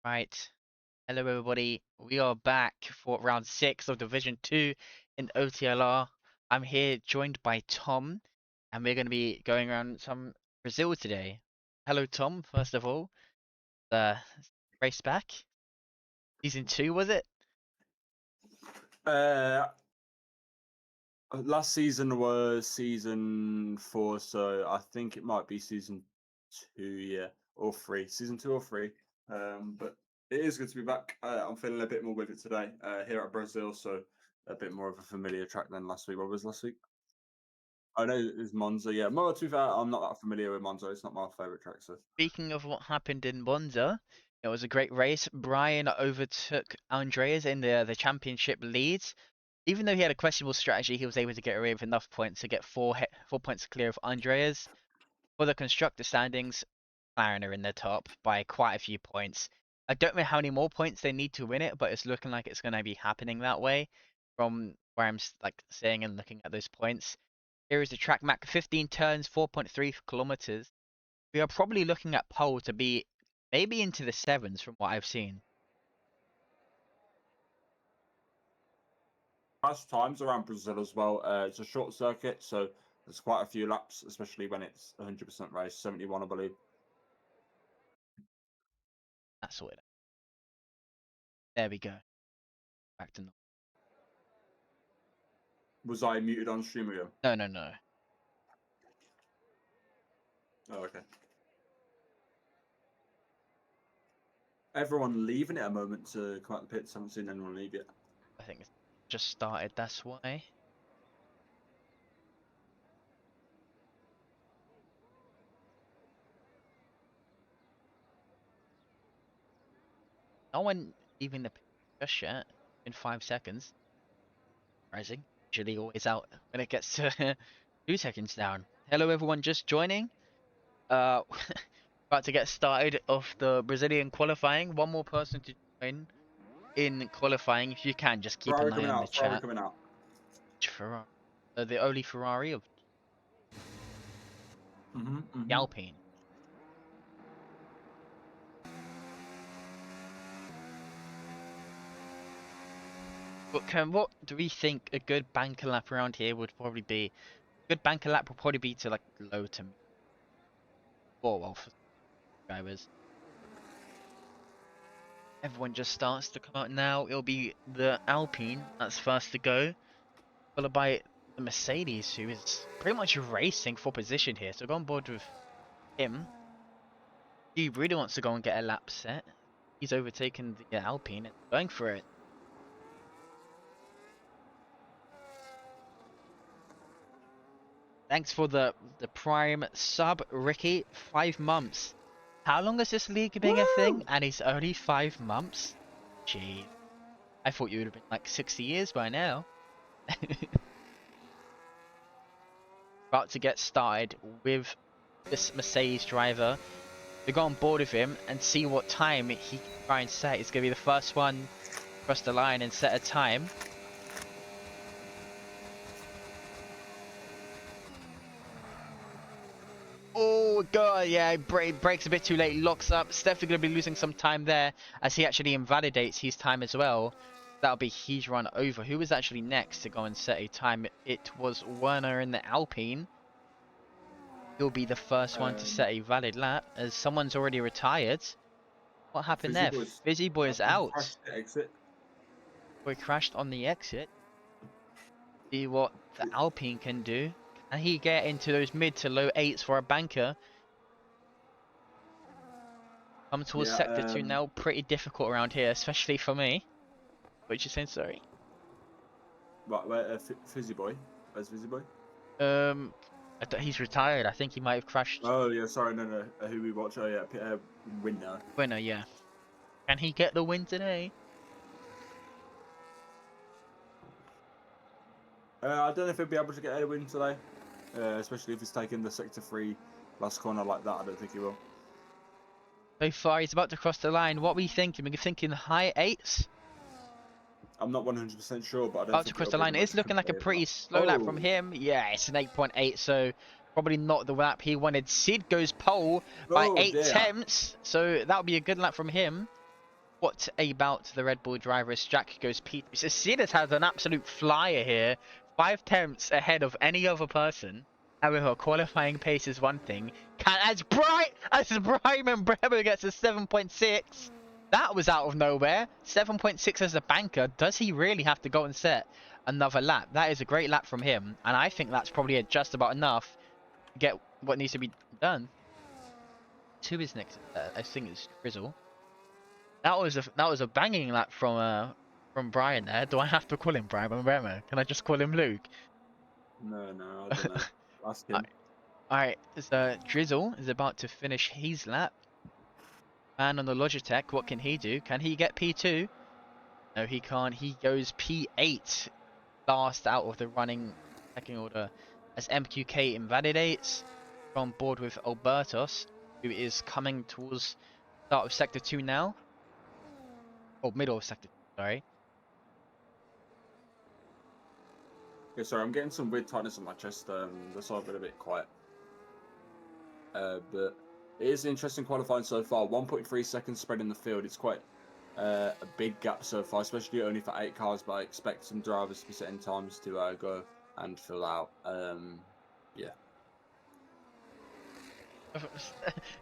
Right. Hello, everybody. We are back for round 6 of Division 2 in OTLR. I'm here joined by Tom, and we're going to be going around some Brazil today. Hello, Tom, first of all. The race back. Season 2, was it? Uh, Last season was season 4, so I think it might be season 2, yeah, or 3, season 2 or 3. But it is good to be back. I'm feeling a bit more with it today here at Brazil, so a bit more of a familiar track than last week. What was last week? I know it was Monza, yeah. More to be fair, I'm not that familiar with Monza. It's not my favorite track, so. Speaking of what happened in Monza, it was a great race. Brian overtook Andreas in the championship leads. Even though he had a questionable strategy, he was able to get away with enough points to get 4 points clear of Andreas. For the constructor standings, McLaren are in the top by quite a few points. I don't know how many more points they need to win it, but it's looking like it's going to be happening that way from where I'm like saying and looking at those points. Here is the track map: 15 turns, 4.3 kilometers. We are probably looking at pole to be maybe into the sevens from what I've seen. Nice times around Brazil as well. It's a short circuit, so there's quite a few laps, especially when it's 100% race, 71, I believe. That's sorted. There we go. Back to normal. Was I muted on stream again? No, no, no. Oh, okay. Everyone leaving it a moment to come out the pits. Haven't seen anyone leave yet. I think it's just started. That's why. No one leaving the pit just yet. In 5 seconds. Rising. Usually always out when it gets to 2 seconds down. Hello everyone just joining. Uh about to get started of the Brazilian qualifying. One more person to join in qualifying. If you can, just keep an Ferrari eye coming on the out. Ferrari chat. coming out. Ferrari. The only Ferrari of the Mm-hmm. Alpine. But what do we think a good banker lap around here would probably be? A good banker lap would probably be to like low to mid. Or well for drivers. Everyone just starts to come out now. It'll be the Alpine that's first to go, followed by the Mercedes, who is pretty much racing for position here. So go on board with him. He really wants to go and get a lap set. He's overtaken the Alpine and going for it. Thanks for the prime sub, Ricky. 5 months. How long has this league been a thing? Woo! And it's only 5 months? Gee. I thought you would have been like 60 years by now. About to get started with this Mercedes driver. To go on board with him and see what time he can try and set. He's going to be the first one across the line and set a time. Oh god, yeah, breaks a bit too late, locks up. It's definitely going to be losing some time there as he actually invalidates his time as well. That'll be his run over. Who was actually next to go and set a time? It was Werner in the Alpine. He'll be the first one to set a valid lap as someone's already retired. What happened Fizzy there? boys. Fizzy Boy I is think he out. crashed the exit. Boy crashed on the exit. See what the Alpine can do. Can he get into those mid to low eights for a banker? Come towards Yeah. sector 2 now, pretty difficult around here, especially for me. What you saying, sorry? Right, where Fizzy boy? Where's Fizzy boy? He's retired. I think he might have crashed. Oh yeah, sorry, no. Who we watch? Oh yeah, winner. Winner, yeah. Can he get the win today? I don't know if he'll be able to get a win today, especially if he's taking the sector 3 last corner like that. I don't think he will. So far, he's about to cross the line. What were you thinking? Were you thinking high eights? I'm not 100% sure, but I don't About to think cross it'll the be the line. It's most looking like a competitive pretty lap. slow lap from Oh, him. Yeah, it's an 8.8, so probably not the lap he wanted. Sid goes pole by oh 8 dear. tenths, so that'll be a good lap from him. What about the Red Bull driver as Jack goes P3? So Cedas has an absolute flyer here, 5 tenths ahead of any other person. However, qualifying pace is one thing. As Brian Bremer gets a 7.6, that was out of nowhere. 7.6 as a banker. Does he really have to go and set another lap? That is a great lap from him, and I think that's probably just about enough to get what needs to be done. Two is next. I think it's Drizzle. That was a banging lap from Brian there. Do I have to call him Brian Bremer? Can I just call him Luke? No, no, I don't know. Ask him. Alright, so Drizzle is about to finish his lap. Man on the Logitech, what can he do? Can he get P2? No, he can't. He goes P8, last out of the running pecking order, as MQK invalidates. On board with Albertos, who is coming towards start of Sector 2 now. Or middle of Sector 2, sorry. Yeah, sorry, I'm getting some weird tightness on my chest. That's why I've been a bit quiet. But it is interesting qualifying so far. 1.3 seconds spread in the field. It's quite a big gap so far, especially only for 8 cars. But I expect some drivers to be setting times to go and fill out. Yeah.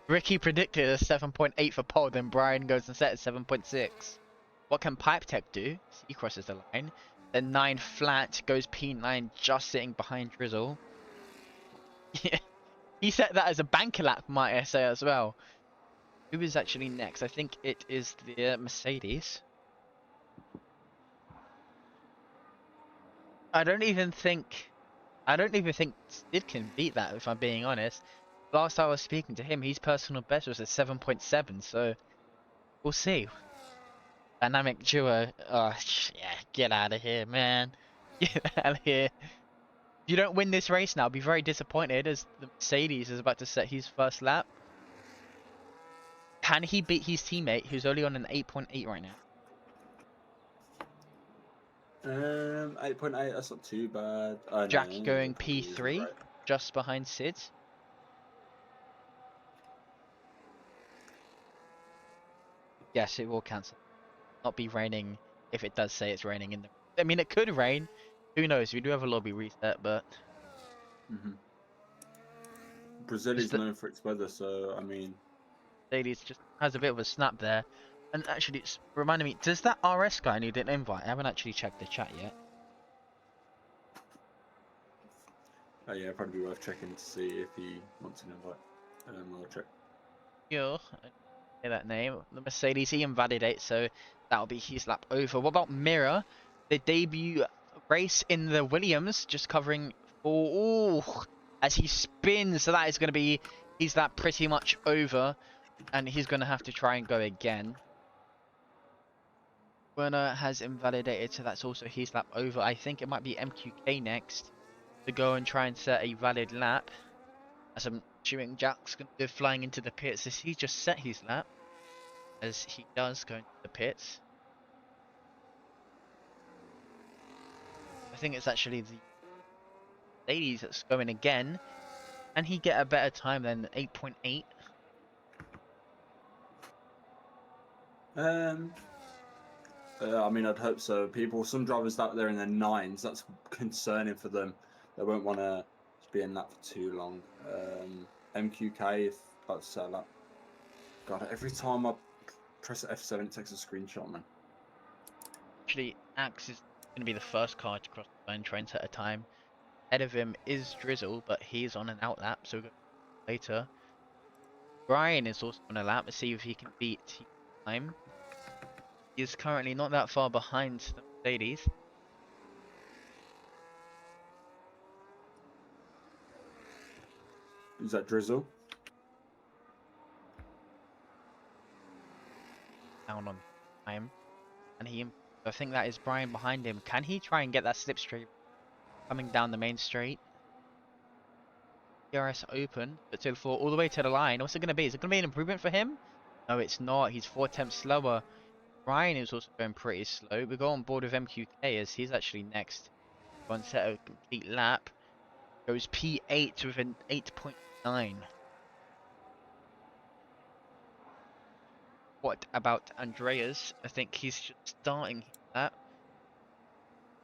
Ricky predicted a 7.8 for pole, then Brian goes and set at 7.6. What can Pipe Tech do? He crosses the line. Then 9 flat goes P9, just sitting behind Drizzle. He set that as a banker lap, might I say as well. Who is actually next? I think it is the Mercedes. I don't even think Sid can beat that, if I'm being honest. Last I was speaking to him, his personal best was a 7.7, so we'll see. Dynamic duo. Oh, yeah, get out of here, man. Get out of here. If you don't win this race now, I'll be very disappointed as the Mercedes is about to set his first lap. Can he beat his teammate who's only on an 8.8 right now? 8.8. That's not too bad. Oh no, Jack going that probably isn't P3, great. just behind Sid. Yes, it will cancel. Not be raining if it does say it's raining in the. I mean, it could rain. Who knows? We do have a lobby reset, but Brazil just is the known for its weather, so I mean, Mercedes just has a bit of a snap there. And actually, it's reminding me, does that RS guy need an invite? I haven't actually checked the chat yet. yeah, probably be worth checking to see if he wants an invite. I'll check. Yo, I hear that name. The Mercedes, he invalidates, so that'll be his lap over. What about Mirror? The debut race in the Williams, just covering for. Ooh, as he spins, so that is going to be his lap pretty much over, and he's going to have to try and go again. Werner has invalidated, so that's also his lap over. I think it might be MQK next to go and try and set a valid lap. As I'm assuming Jack's going to be flying into the pits as he just set his lap. As he does go into the pits. I think it's actually the ladies that's going again. Can he get a better time than 8.8? I mean, I'd hope so. Some drivers out there in their 9s, that's concerning for them. They won't want to be in that for too long. MQK, if that's set up. God, every time I press F7, it takes a screenshot, man. Actually, Axe is going to be the first car to cross the line, trying to set a time. Ahead of him is Drizzle, but he's on an out lap, so we'll go later. Brian is also on a lap. Let's see if he can beat his time. He is currently not that far behind the Mercedes. Is that Drizzle? Down on time. And I think that is Brian behind him. Can he try and get that slipstream coming down the main straight? DRS open, but still fall all the way to the line. What's it going to be? Is it going to be an improvement for him? No, it's not. He's 4 tenths slower. Brian is also going pretty slow. We go on board with MQK as he's actually next. One set a complete lap. Goes P8 with an 8.9. What about Andreas? I think he's just starting that.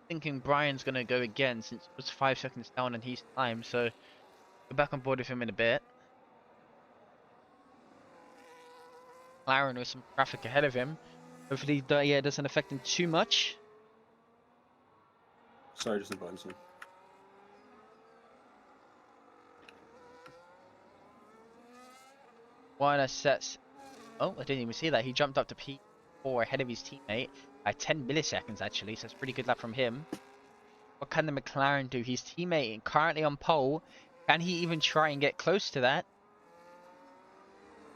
Thinking Brian's gonna go again since it was 5 seconds down on his time, so we're back on board with him in a bit. McLaren with some traffic ahead of him. Hopefully, yeah, doesn't affect him too much. Sorry, just inviting someone. Warner sets. Oh, I didn't even see that. He jumped up to P4 ahead of his teammate by 10 milliseconds actually, so it's a pretty good lap from him. What can the McLaren do? His teammate currently on pole. Can he even try and get close to that?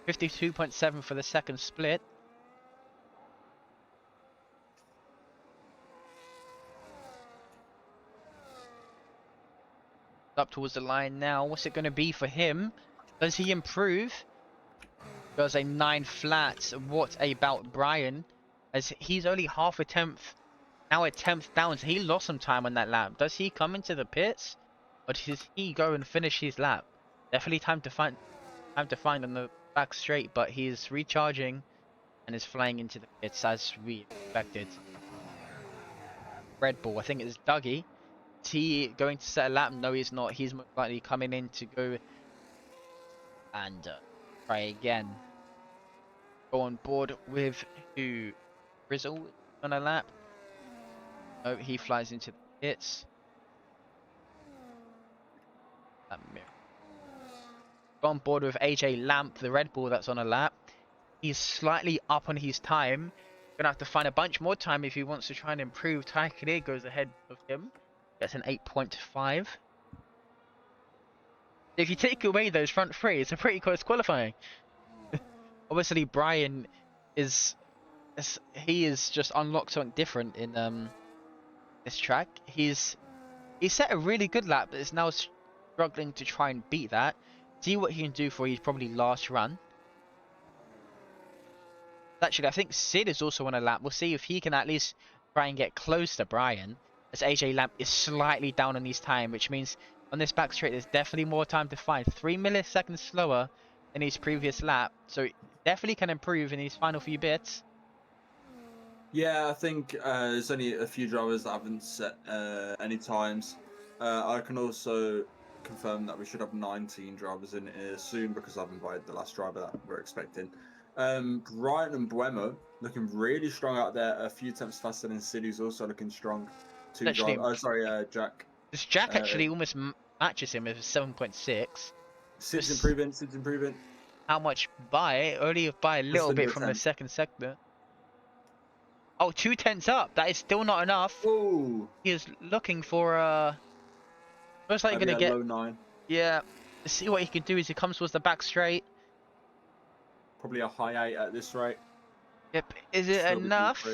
52.7 for the second split. Up towards the line now. What's it going to be for him? Does he improve? Does a 9 flat. What about Brian? As he's only half a tenth. Now at 10th down, so he lost some time on that lap. Does he come into the pits? Or does he go and finish his lap? Definitely time to find on the back straight, but he's recharging and is flying into the pits as we expected. Red Bull, I think it's Dougie. Is he going to set a lap? No, he's not. He's most likely coming in to go and try again. Go on board with who? Grizzle on a lap. No, he flies into the pits. Go on board with AJ Lamp, the Red Bull that's on a lap. He's slightly up on his time. Gonna have to find a bunch more time if he wants to try and improve. Taikere goes ahead of him. Gets an 8.5. If you take away those front three, it's a pretty close qualifying. Obviously, Brian he is just unlocked something different in this track. He set a really good lap, but is now struggling to try and beat that. See what he can do for his probably last run. Actually, I think Sid is also on a lap. We'll see if he can at least try and get close to Brian, as AJ Lamp is slightly down on his time, which means on this back straight there's definitely more time to find. 3 milliseconds slower than his previous lap, so definitely can improve in his final few bits. Yeah, I think there's only a few drivers that haven't set any times. I can also confirm that we should have 19 drivers in here soon because I've invited the last driver that we're expecting. Brian and Buemo looking really strong out there. A few tenths faster than Sid, who's also looking strong. Actually, Jack. this Jack actually almost matches him with 7.6. Sid's improving. Sid's improving. How much by? Only by a little bit from the second sector. Oh, 2/10 up. That is still not enough. Ooh. He is looking for most likely Maybe gonna get low 9. Yeah. Let's see what he can do as he comes towards the back straight. Probably a high 8 at this rate. Yep. Is it enough?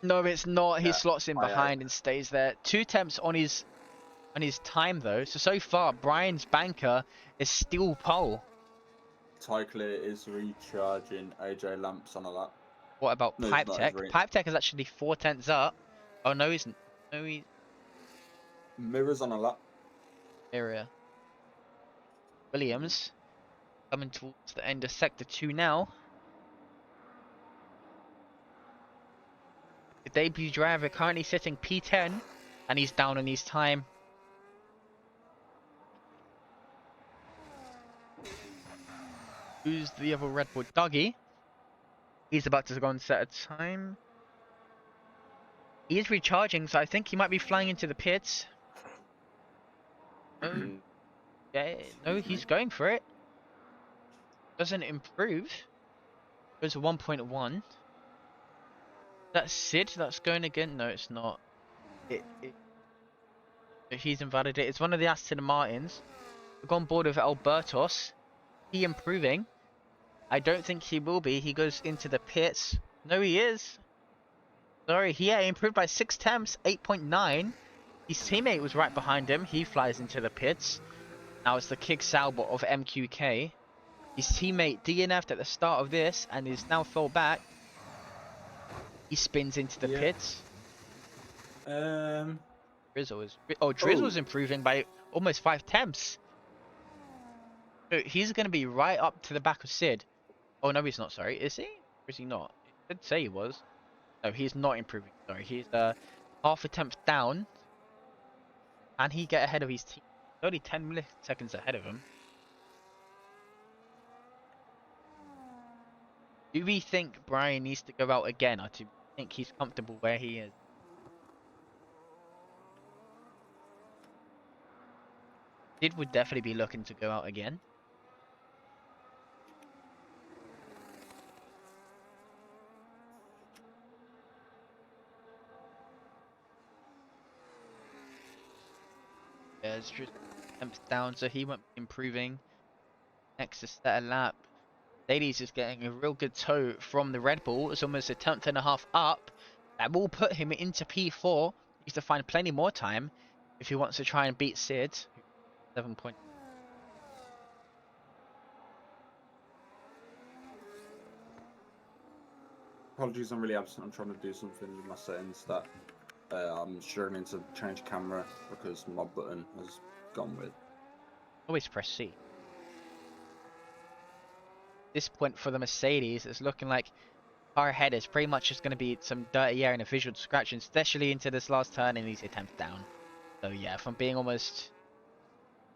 No, it's not. He slots in behind and stays there. 2 temps on his time though. So far, Brian's banker is still pole. Tycler is recharging. AJ Lamps on a lap. What about Pipe Tech? Pipe Tech is actually 4/10 up. Oh no, he's Mirrors on a lap. Area. Williams coming towards the end of sector 2 now. The debut driver currently sitting P10 and he's down on his time. Who's the other Red Bull? Dougie. He's about to go and set a time. He is recharging, so I think he might be flying into the pits. Oh, yeah, no, he's going for it. Doesn't improve. Goes to 1.1. That's Sid that's going again. No, it's not. He's invalidated. It's one of the Aston Martins. We've gone board with Albertos. He improving. I don't think he will be. He goes into the pits. No, he is. Sorry, he improved by 6 temps, 8.9. His teammate was right behind him. He flies into the pits. Now it's the Kick Sauber of MQK. His teammate DNF'd at the start of this and is now fell back. He spins into the pits. Drizzle's improving by almost 5 temps. So he's going to be right up to the back of Sid. Oh no, he's not. Sorry, is he? is he not? It did say he was. No, he's not improving. Sorry, he's half a tenth down. Can he get ahead of his team? Only 10 milliseconds ahead of him. Do we think Brian needs to go out again, or do we think he's comfortable where he is? Sid would definitely be looking to go out again. Yeah, it's just temps down, so he won't be improving. Next to set a lap. Mercedes is getting a real good tow from the Red Bull. It's almost a tenth and a half up. That will put him into P4. He needs to find plenty more time if he wants to try and beat Sid. 7 points. Apologies, I'm really absent. I'm trying to do something with my settings that I'm struggling to change camera because my button has gone with. Always press C. This point for the Mercedes, it's looking like car ahead is pretty much just going to be some dirty air and a visual scratch, especially into this last turn and these attempts down. So yeah, from being almost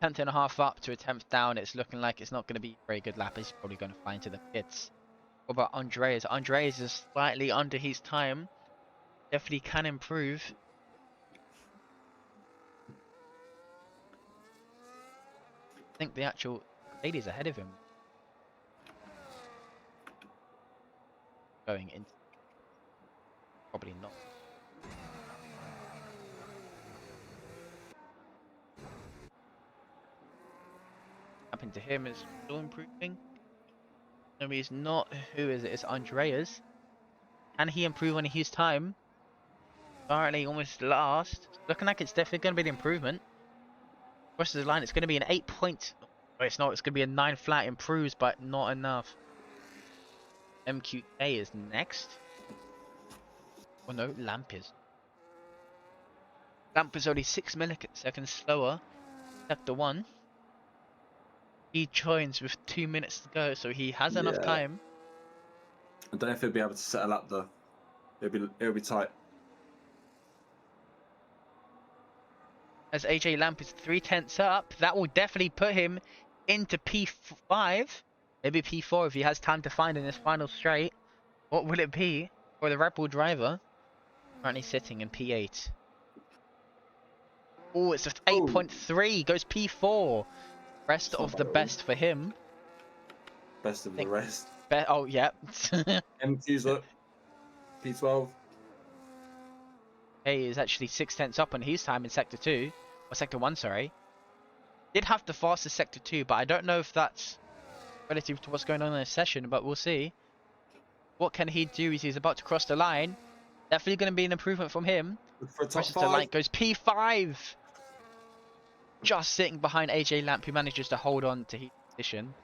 tenth and a half up to a tenth down, it's looking like it's not going to be a very good lap. He's probably going to fly into the pits. What about Andreas? Andreas is slightly under his time. Definitely can improve. I think the actual Mercedes ahead of him going into probably not. Happened to him is still improving. No, he's not. Who is it? It's Andreas. Can he improve on his time? Currently almost last. Looking like it's definitely going to be an improvement. Versus the line, it's going to be an 8 point. Oh, it's not. It's going to be a 9 flat improves, but not enough. MQK is next. Oh no, Lamp is. Lamp is only 6 milliseconds slower. Sector 1. He joins with 2 minutes to go, so he has enough Yeah. time. I don't know if he'll be able to settle up though. It'll be tight. As AJ Lamp is 3/10 up, that will definitely put him into P5. Maybe P4 if he has time to find in this final straight. What will it be for the Red Bull driver? Currently sitting in P8. Oh, it's just Oh, 8.3. Goes P4. Rest it's not of bad the at all. best for him. Best of the Think. rest. Oh, yeah. MQ's up. P12. He is actually 6/10 up on his time in Sector 2. Or Sector 1, sorry. Did have the fastest Sector 2, but I don't know if that's relative to what's going on in this session, but we'll see. What can he do as he's about to cross the line? Definitely going to be an improvement from him. Look for a top Crosses the line, 5. goes P5. Just sitting behind AJ Lamp, who manages to hold on to his position.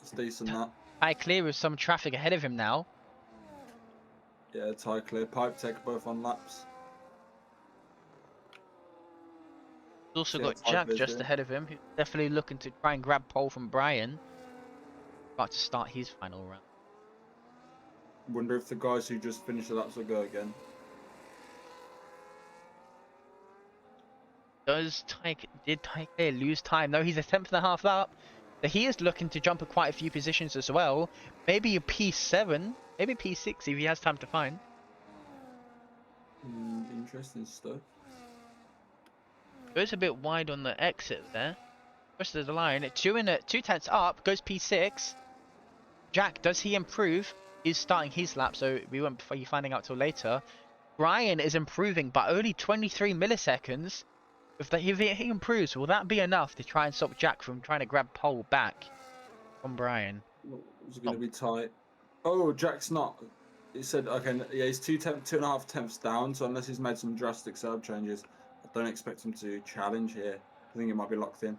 It's decent that. High clear with some traffic ahead of him now. Yeah, tie clear. Pipe tech both on laps. He's also See how got tie Jack clear's just doing. ahead of him, who's definitely looking to try and grab pole from Brian. About to start his final run. Wonder if the guys who just finished the laps will go again. Did Ty Clear lose time? No, he's a tenth and a half up. So he is looking to jump quite a few positions as well. Maybe a P7, maybe P6 if he has time to find. Interesting stuff. Goes a bit wide on the exit there. Rest of the line, 2 tenths up, goes P6. Jack, does he improve? He's starting his lap, so we won't be finding out till later. Brian is improving, but only 23 milliseconds. If he improves, will that be enough to try and stop Jack from trying to grab pole back from Brian? Is it going to be tight? Oh, Jack's not. He said, okay, yeah, he's 2.5 tenths down, so unless he's made some drastic setup changes, I don't expect him to challenge here. I think he might be locked in.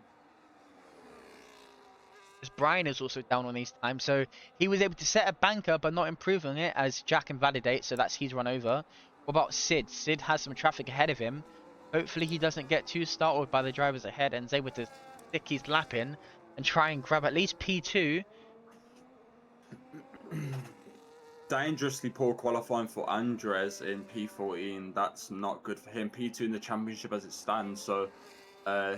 Because Brian is also down on his time, so he was able to set a banker but not improving it as Jack invalidates, so that's his run over. What about Sid? Sid has some traffic ahead of him. Hopefully he doesn't get too startled by the drivers ahead and is able to stick his lap in and try and grab at least P2. dangerously poor qualifying for Andres in P14. That's not good for him. P2 in the championship as it stands, so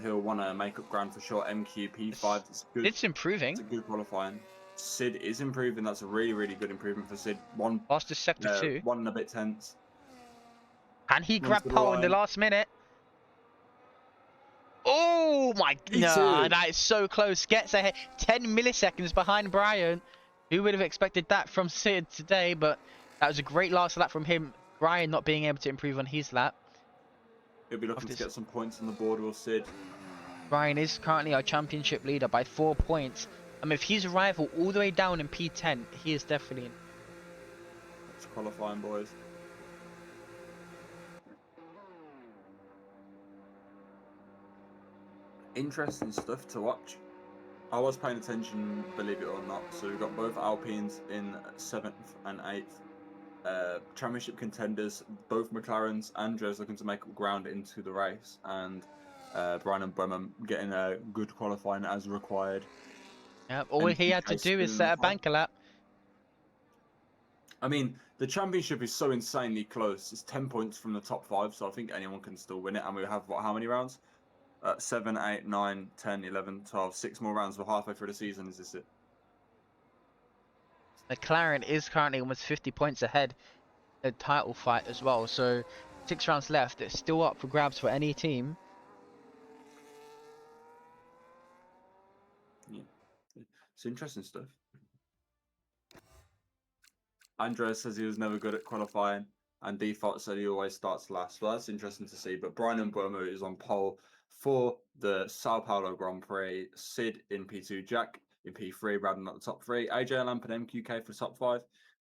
he'll want to make up ground for sure. MQ P5, it's good. It's improving. It's a good qualifying. Sid is improving. That's a really, really good improvement for Sid. Fastest sector 2. One and a bit tense. Can he Runs grab to the pole in the line. last minute? Oh my, nah, P2. that is so close. Gets ahead 10 milliseconds behind Brian. Who would have expected that from Sid today? But that was a great last lap from him. Brian not being able to improve on his lap. He'll be looking After to this, get some points on the board, will Sid. Brian is currently our championship leader by 4 points. If he's a rival all the way down in P10, he is definitely in. That's qualifying, boys. Interesting stuff to watch. I was paying attention, believe it or not. So we've got both Alpines in 7th and 8th. Championship contenders, both McLarens. Andres looking to make up ground into the race, and Brian and Bremer getting a good qualifying as required. Yep, all he had to MQK do is still in the set a fight. banker lap. I mean, the championship is so insanely close. It's 10 points from the top 5, so I think anyone can still win it. And we have, what, how many rounds? 7, 8, 9, 10, 11, 12, 6 more rounds. We're halfway through the season. Is this it? McLaren is currently almost 50 points ahead in the title fight as well. So 6 rounds left. It's still up for grabs for any team. Yeah. It's interesting stuff. Andres says he was never good at qualifying, and Default said he always starts last. Well, that's interesting to see. But Brian Mbomo is on pole for the Sao Paulo Grand Prix. Sid in P2, Jack in P3, rounding up the top 3. AJ Lamp and MQK for the top 5.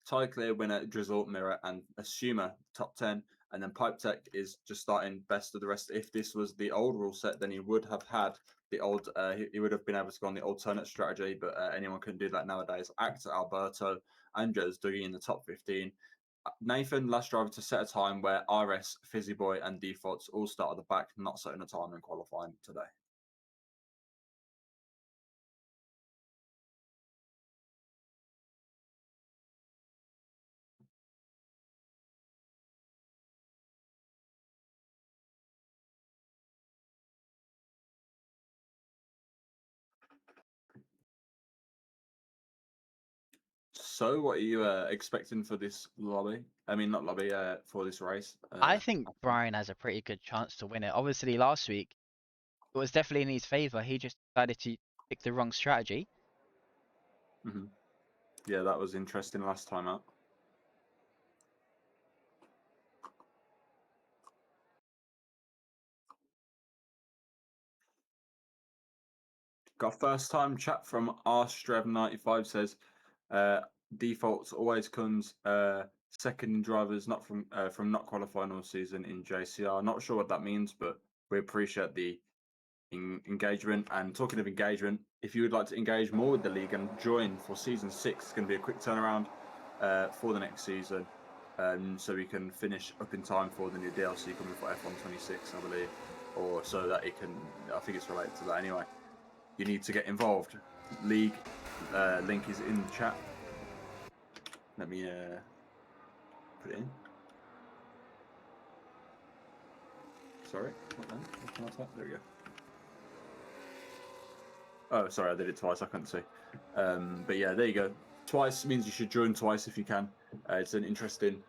Ty Clear winner, Drizzle, Mirror, and Assumer top 10. And then Pipe Tech is just starting best of the rest. If this was the old rule set, then he would have had the old. He would have been able to go on the alternate strategy, but anyone can do that nowadays. Actor Alberto, Andres Dougie in the top 15. Nathan, last driver to set a time where RS, Fizzy Boy, and Defaults all start at the back, not setting a time in qualifying today. So, what are you expecting for this lobby? I mean, not lobby, for this race. I think Brian has a pretty good chance to win it. Obviously, last week it was definitely in his favour. He just decided to pick the wrong strategy. Mm-hmm. Yeah, that was interesting last time out. Got first time chat from rstrev95 says defaults always comes second in drivers, not from not qualifying all season in JCR. Not sure what that means, but we appreciate the engagement. And talking of engagement, if you would like to engage more with the league and join for season 6, it's going to be a quick turnaround for the next season, so we can finish up in time for the new DLC coming for F126, I believe, or so that it can. I think it's related to that anyway. You need to get involved. League link is in the chat. Let me put it in. Sorry, what then? What can I type? There we go. Oh, sorry, I did it twice. I couldn't see. But yeah, there you go. Twice means you should join twice if you can. It's an interesting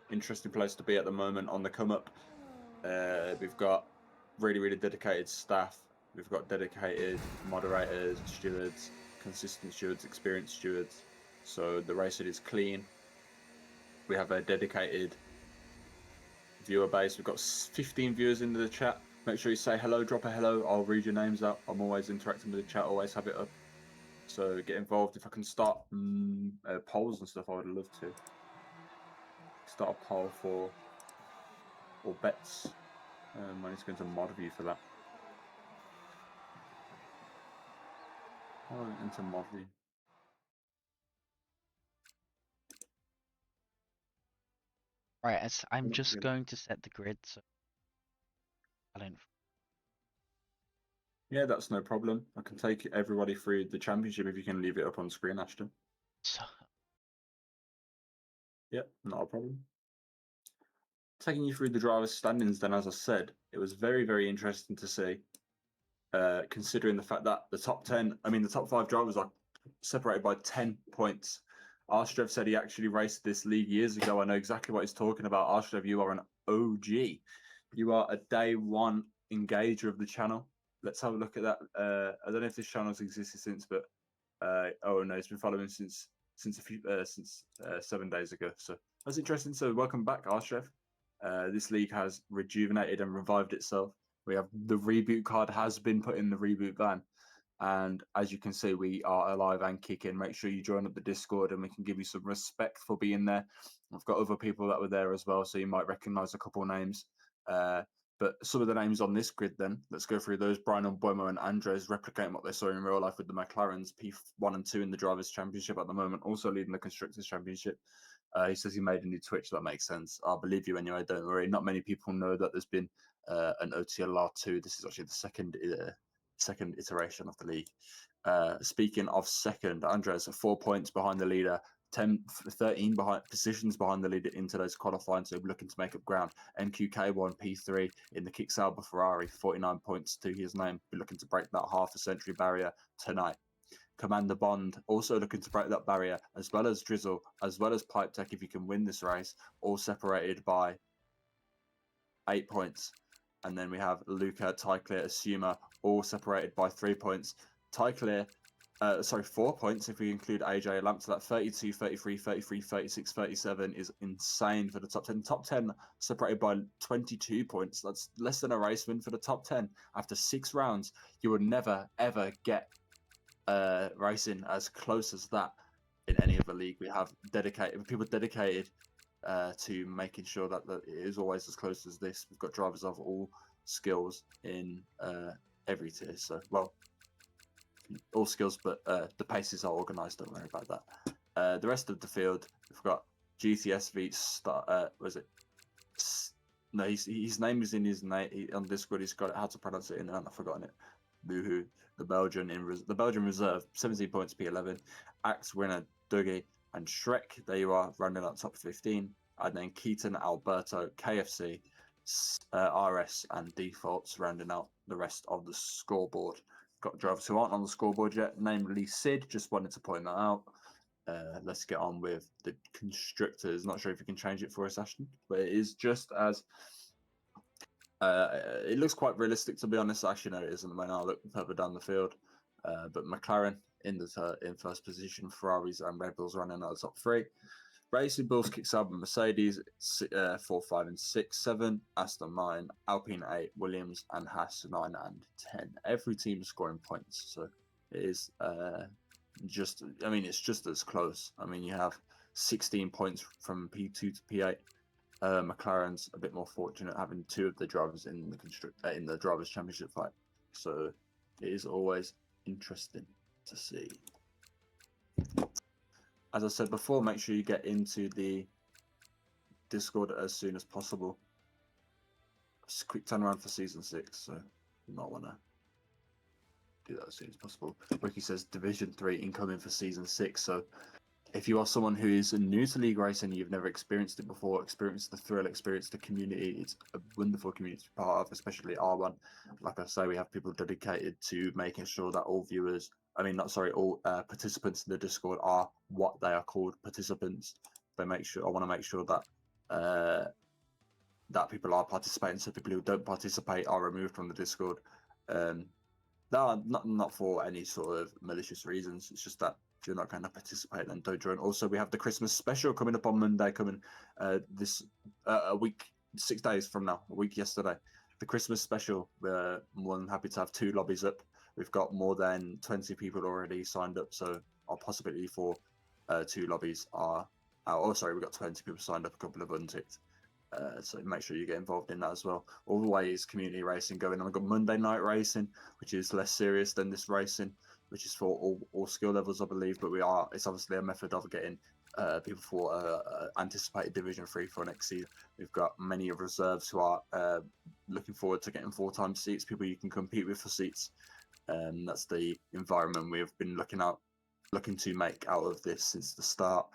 place to be at the moment on the come up. We've got really dedicated staff. We've got dedicated moderators, stewards, consistent stewards, experienced stewards. So the race is clean. We have a dedicated viewer base. We've got 15 viewers into the chat. Make sure you say hello, drop a hello. I'll read your names out. I'm always interacting with the chat, always have it up. So get involved. If I can start polls and stuff, I would love to. Start a poll for or bets. I need to go into mod view for that. Oh, into mod view. Right, I'm just going to set the grid so I don't. Yeah, that's no problem. I can take everybody through the championship if you can leave it up on screen, Ashton. So Yep, not a problem. Taking you through the drivers' standings, then, as I said, it was very, very interesting to see, considering the fact that the top 10, I mean, the top 5 drivers are separated by 10 points. Arstrev said he actually raced this league years ago. I know exactly what he's talking about. Arstrev, you are an OG. You are a day one engager of the channel. Let's have a look at that. I don't know if this channel's existed since, but oh no, it's been following since 7 days ago. So that's interesting. So welcome back, Arstrev. This league has rejuvenated and revived itself. We have the reboot card has been put in the reboot van. And as you can see, we are alive and kicking. Make sure you join up the Discord and we can give you some respect for being there. I've got other people that were there as well, so you might recognize a couple of names. But some of the names on this grid then, let's go through those. Brian Boimo and Andres replicating what they saw in real life with the McLarens, P1 and 2 in the Drivers' Championship at the moment, also leading the Constructors' Championship. He says he made a new Twitch. That makes sense. I'll believe you anyway. Don't worry. Not many people know that there's been an OTLR 2. This is actually the second iteration of the league. Speaking of second, Andres 4 points behind the leader, 13 positions behind the leader in today's qualifying, so looking to make up ground. MQK1 P3 in the Kicksauber Ferrari, 49 points to his name. Be looking to break that half a century barrier tonight. Commander Bond also looking to break that barrier, as well as Drizzle, as well as Pipe Tech if you can win this race, all separated by 8 points. And then we have Luca, Tyclear, Asuma, all separated by 3 points. Tyclear, 4 points if we include AJ Lamp. So that 32, 33, 33, 36, 37 is insane for the top 10. Top 10 separated by 22 points. That's less than a race win for the top 10. After 6 rounds, you would never, ever get racing as close as that in any other league. We have people dedicated to making sure that it is always as close as this. We've got drivers of all skills in every tier. So, well, all skills, but the paces are organised. Don't worry about that. The rest of the field, we've got GTSV. Was it? No, his name is in his name on Discord. He's got it. How to pronounce it, and I've forgotten it. Boohoo. The Belgian reserve, 17 points, P11. Axe winner Dougie and Shrek. There you are, rounding out top 15. And then Keaton, Alberto, KFC, RS, and Defaults rounding out the rest of the scoreboard. Got drivers who aren't on the scoreboard yet, namely Sid. Just wanted to point that out. Let's get on with the constructors. Not sure if you can change it for us, Ashton, but it is just as it looks quite realistic, to be honest. Actually, no, it isn't when I look further down the field. But McLaren in first position, Ferraris and Red Bulls running at the top 3. Racing Bulls, Kicksauber, Mercedes 4, 5, and 6, 7. Aston Martin, Alpine 8, Williams, and Haas 9 and 10. Every team is scoring points, so it is it's just as close. I mean, you have 16 points from P2 to P8. McLaren's a bit more fortunate having 2 of the drivers in the drivers' championship fight, so it is always interesting to see. As I said before, make sure you get into the Discord as soon as possible. It's a quick turnaround for season 6, so you might want to do that as soon as possible. Ricky says Division 3 incoming for season 6, so if you are someone who is new to league racing, you've never experienced it before, experience the thrill, experience the community. It's a wonderful community to be part of, especially R1. Like I say, we have people dedicated to making sure that all participants in the Discord are what they are called, participants. I want to make sure that that people are participating, so people who don't participate are removed from the Discord. Not for any sort of malicious reasons. It's just that if you're not going to participate, then don't join. Also, we have the Christmas special coming up on Monday, a week, 6 days from now, a week yesterday. The Christmas special, we're more than happy to have 2 lobbies up. We've got more than 20 people already signed up, so our possibility for 2 lobbies are we've got 20 people signed up, a couple of unticked. So make sure you get involved in that as well. Always community racing going on. I've got Monday night racing, which is less serious than this racing, which is for all skill levels, I believe. But it's obviously a method of getting people for anticipated Division 3 for next season. We've got many reserves who are looking forward to getting 4-time seats, people you can compete with for seats. That's the environment we've been looking to make out of this since the start.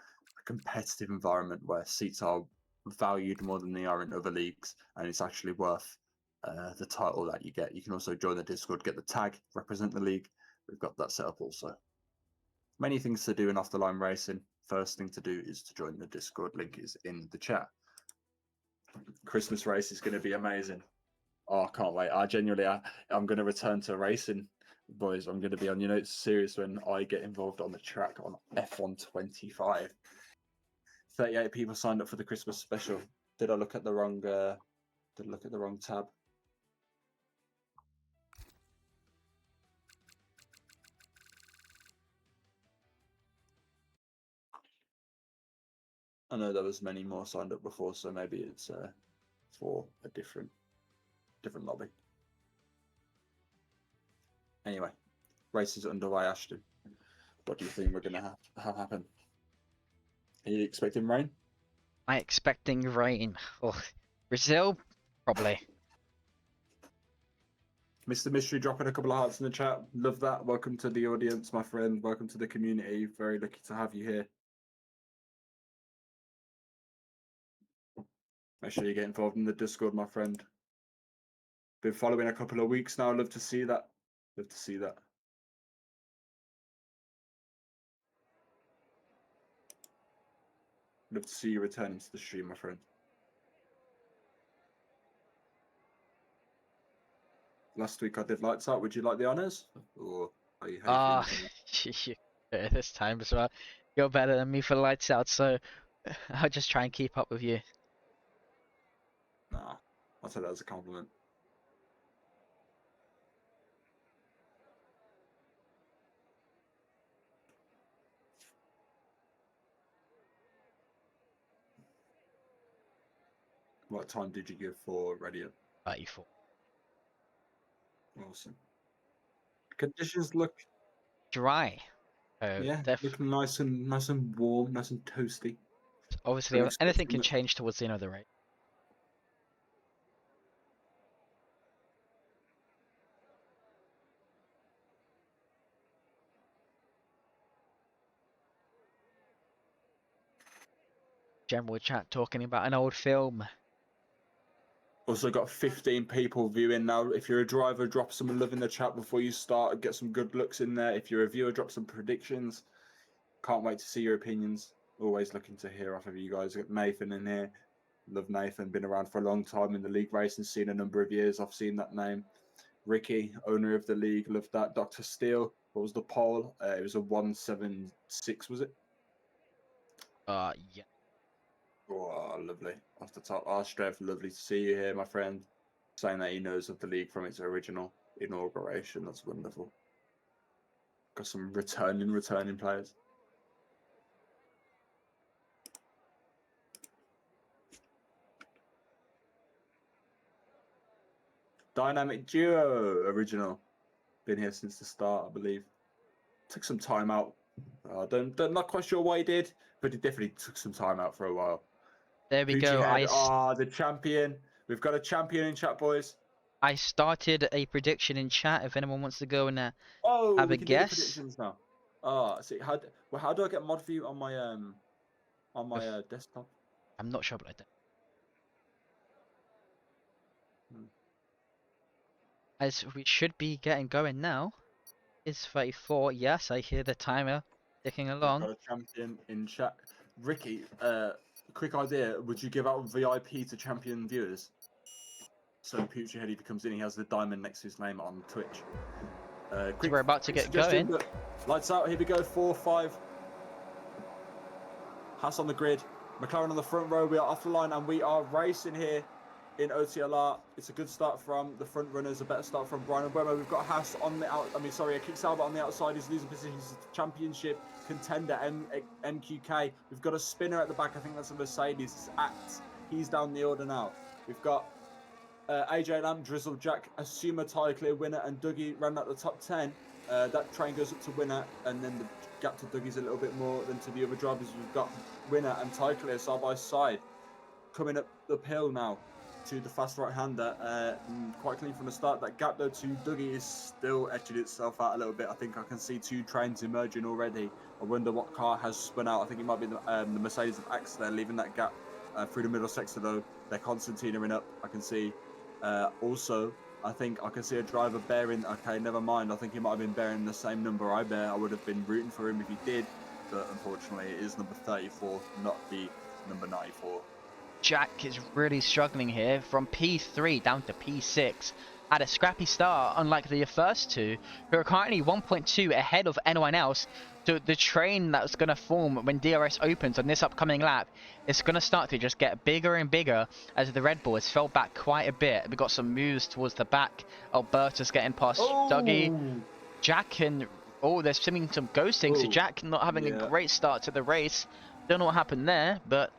competitive environment where seats are valued more than they are in other leagues, and it's actually worth the title that you get. You can also join the Discord, get the tag, represent the league. We've got that set up also. Many things to do in Off the Line Racing. First thing to do is to join the Discord. Link is in the chat. Christmas race is going to be amazing. Oh, I can't wait. I'm going to return to racing, boys. I'm going to be on, it's serious when I get involved on the track on F125. 38 people signed up for the Christmas special. Did I look at the wrong tab? I know there was many more signed up before, so maybe it's for a different lobby. Anyway, race is underway, Ashton. What do you think we're going to have happen? Are you expecting rain? Am I expecting rain? Oh, Brazil? Probably. Mr. Mystery dropping a couple of hearts in the chat. Love that. Welcome to the audience, my friend. Welcome to the community. Very lucky to have you here. Make sure you get involved in the Discord, my friend. Been following a couple of weeks now. Love to see that. Love to see that. Love to see you returning to the stream, my friend. Last week I did lights out. Would you like the honors? Or how you feeling? This time as well. You're better than me for lights out, so I'll just try and keep up with you. Nah, I'll take that as a compliment. What time did you give for radio? 34. Awesome. Conditions look Dry. yeah, looking nice and warm, nice and toasty. Obviously, anything can change towards the end of the race. General chat talking about an old film. Also got 15 people viewing now. If you're a driver, drop some love in the chat before you start. Get some good looks in there. If you're a viewer, drop some predictions. Can't wait to see your opinions. Always looking to hear off of you guys. Got Nathan in here. Love Nathan. Been around for a long time in the league racing scene, a number of years. I've seen that name. Ricky, owner of the league. Love that. Dr. Steele. What was the poll? It was a 176, was it? Yeah. Oh, lovely. Off the top. Strev, lovely to see you here, my friend. Saying that he knows of the league from its original inauguration. That's wonderful. Got some returning players. Dynamic Duo original. Been here since the start, I believe. Took some time out. Not quite sure why he did, but he definitely took some time out for a while. There we Poochie go. Head, the champion. We've got a champion in chat, boys. I started a prediction in chat if anyone wants to go and have we a can do the guess. predictions now. See how do I get mod view on my desktop? I'm not sure about that. As we should be getting going now. Is 34. Yes, I hear the timer ticking along. We've got a champion in chat. Ricky, quick idea. Would you give out VIP to champion viewers? So Poochie Head, if he comes in, he has the diamond next to his name on Twitch. We're about to get going. Lights out. Here we go. 4, 5. Haas on the grid. McLaren on the front row. We are off the line and we are racing here in OTLR. It's a good start from the front runners. A better start from Brian Bueno. We've got Haas on the out. Kick Sauber on the outside. He's losing positions. Championship contender MQK. We've got a spinner at the back. I think that's a Mercedes. It's Act. He's down the order now. We've got AJ Lamb, Drizzle Jack, Asuma Tyre Clear winner, and Dougie ran out the top 10. That train goes up to winner, and then the gap to Dougie's a little bit more than to the other drivers. We've got winner and Tyre Clear side by side coming up the hill now. to the fast right-hander. Quite clean from the start. That gap though to Dougie is still etching itself out a little bit. I think I can see two trains emerging already. I wonder what car has spun out. I think it might be the Mercedes of Axe there, leaving that gap through the middle sector though. They're concertinaing up. I can see. Also, I think I can see a driver bearing. Okay, never mind. I think he might have been bearing the same number I bear. I would have been rooting for him if he did, but unfortunately, it is number 34, not the number 94. Jack is really struggling here from P3 down to P6. Had a scrappy start, unlike the first two, who are currently 1.2 ahead of anyone else. So the train that's going to form when DRS opens on this upcoming lap is going to start to just get bigger and bigger as the Red Bull has fell back quite a bit. We got some moves towards the back. Alberta's getting past Dougie. Oh, Jack and... Oh, there's some ghosting, so oh, Jack not having a yeah. great start to the race. Don't know what happened there, but...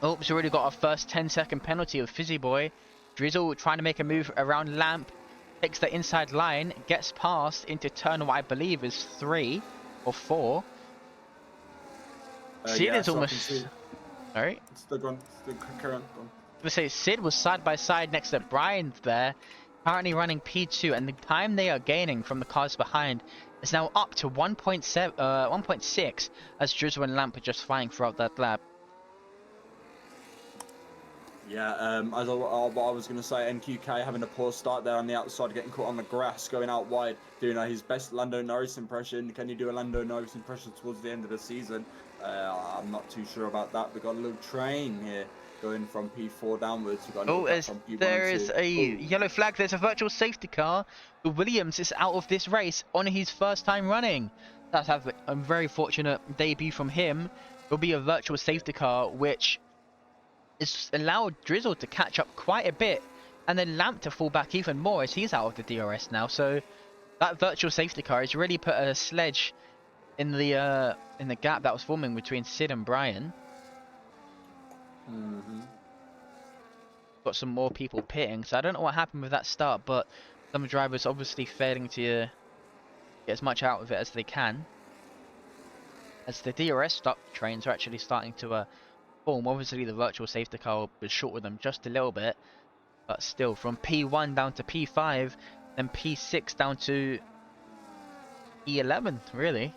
Oh, he's already got our first 10-second penalty of Fizzy Boy. Drizzle trying to make a move around Lamp. Takes the inside line, gets past into turn what I believe is 3 or 4. Sid Yeah, is so I can almost... see. Sorry? Still gone. Still carry on. Go on. I was going to say, Sid was side by side next to Brian there. Currently running P2, and the time they are gaining from the cars behind is now up to 1.6 as Drizzle and Lamp are just flying throughout that lap. Yeah, what I was going to say, NQK having a poor start there on the outside, getting caught on the grass, going out wide, doing his best Lando Norris impression. Can you do a Lando Norris impression towards the end of the season? I'm not too sure about that. We've got a little train here going from P4 downwards. We've got a little gap from P1 there and is 2. a Ooh. yellow flag. There's a virtual safety car. Williams is out of this race on his first time running. That's a very fortunate debut from him. It'll be a virtual safety car, which has allowed Drizzle to catch up quite a bit, and then Lamp to fall back even more as he's out of the DRS now. So that virtual safety car has really put a sledge in the gap that was forming between Sid and Brian. Got some more people pitting, so I don't know what happened with that start, but some drivers obviously failing to get as much out of it as they can. As the DRS stop trains are actually starting to form. Obviously the virtual safety car was short with them just a little bit, but still from P1 down to P5, then P6 down to E11, really.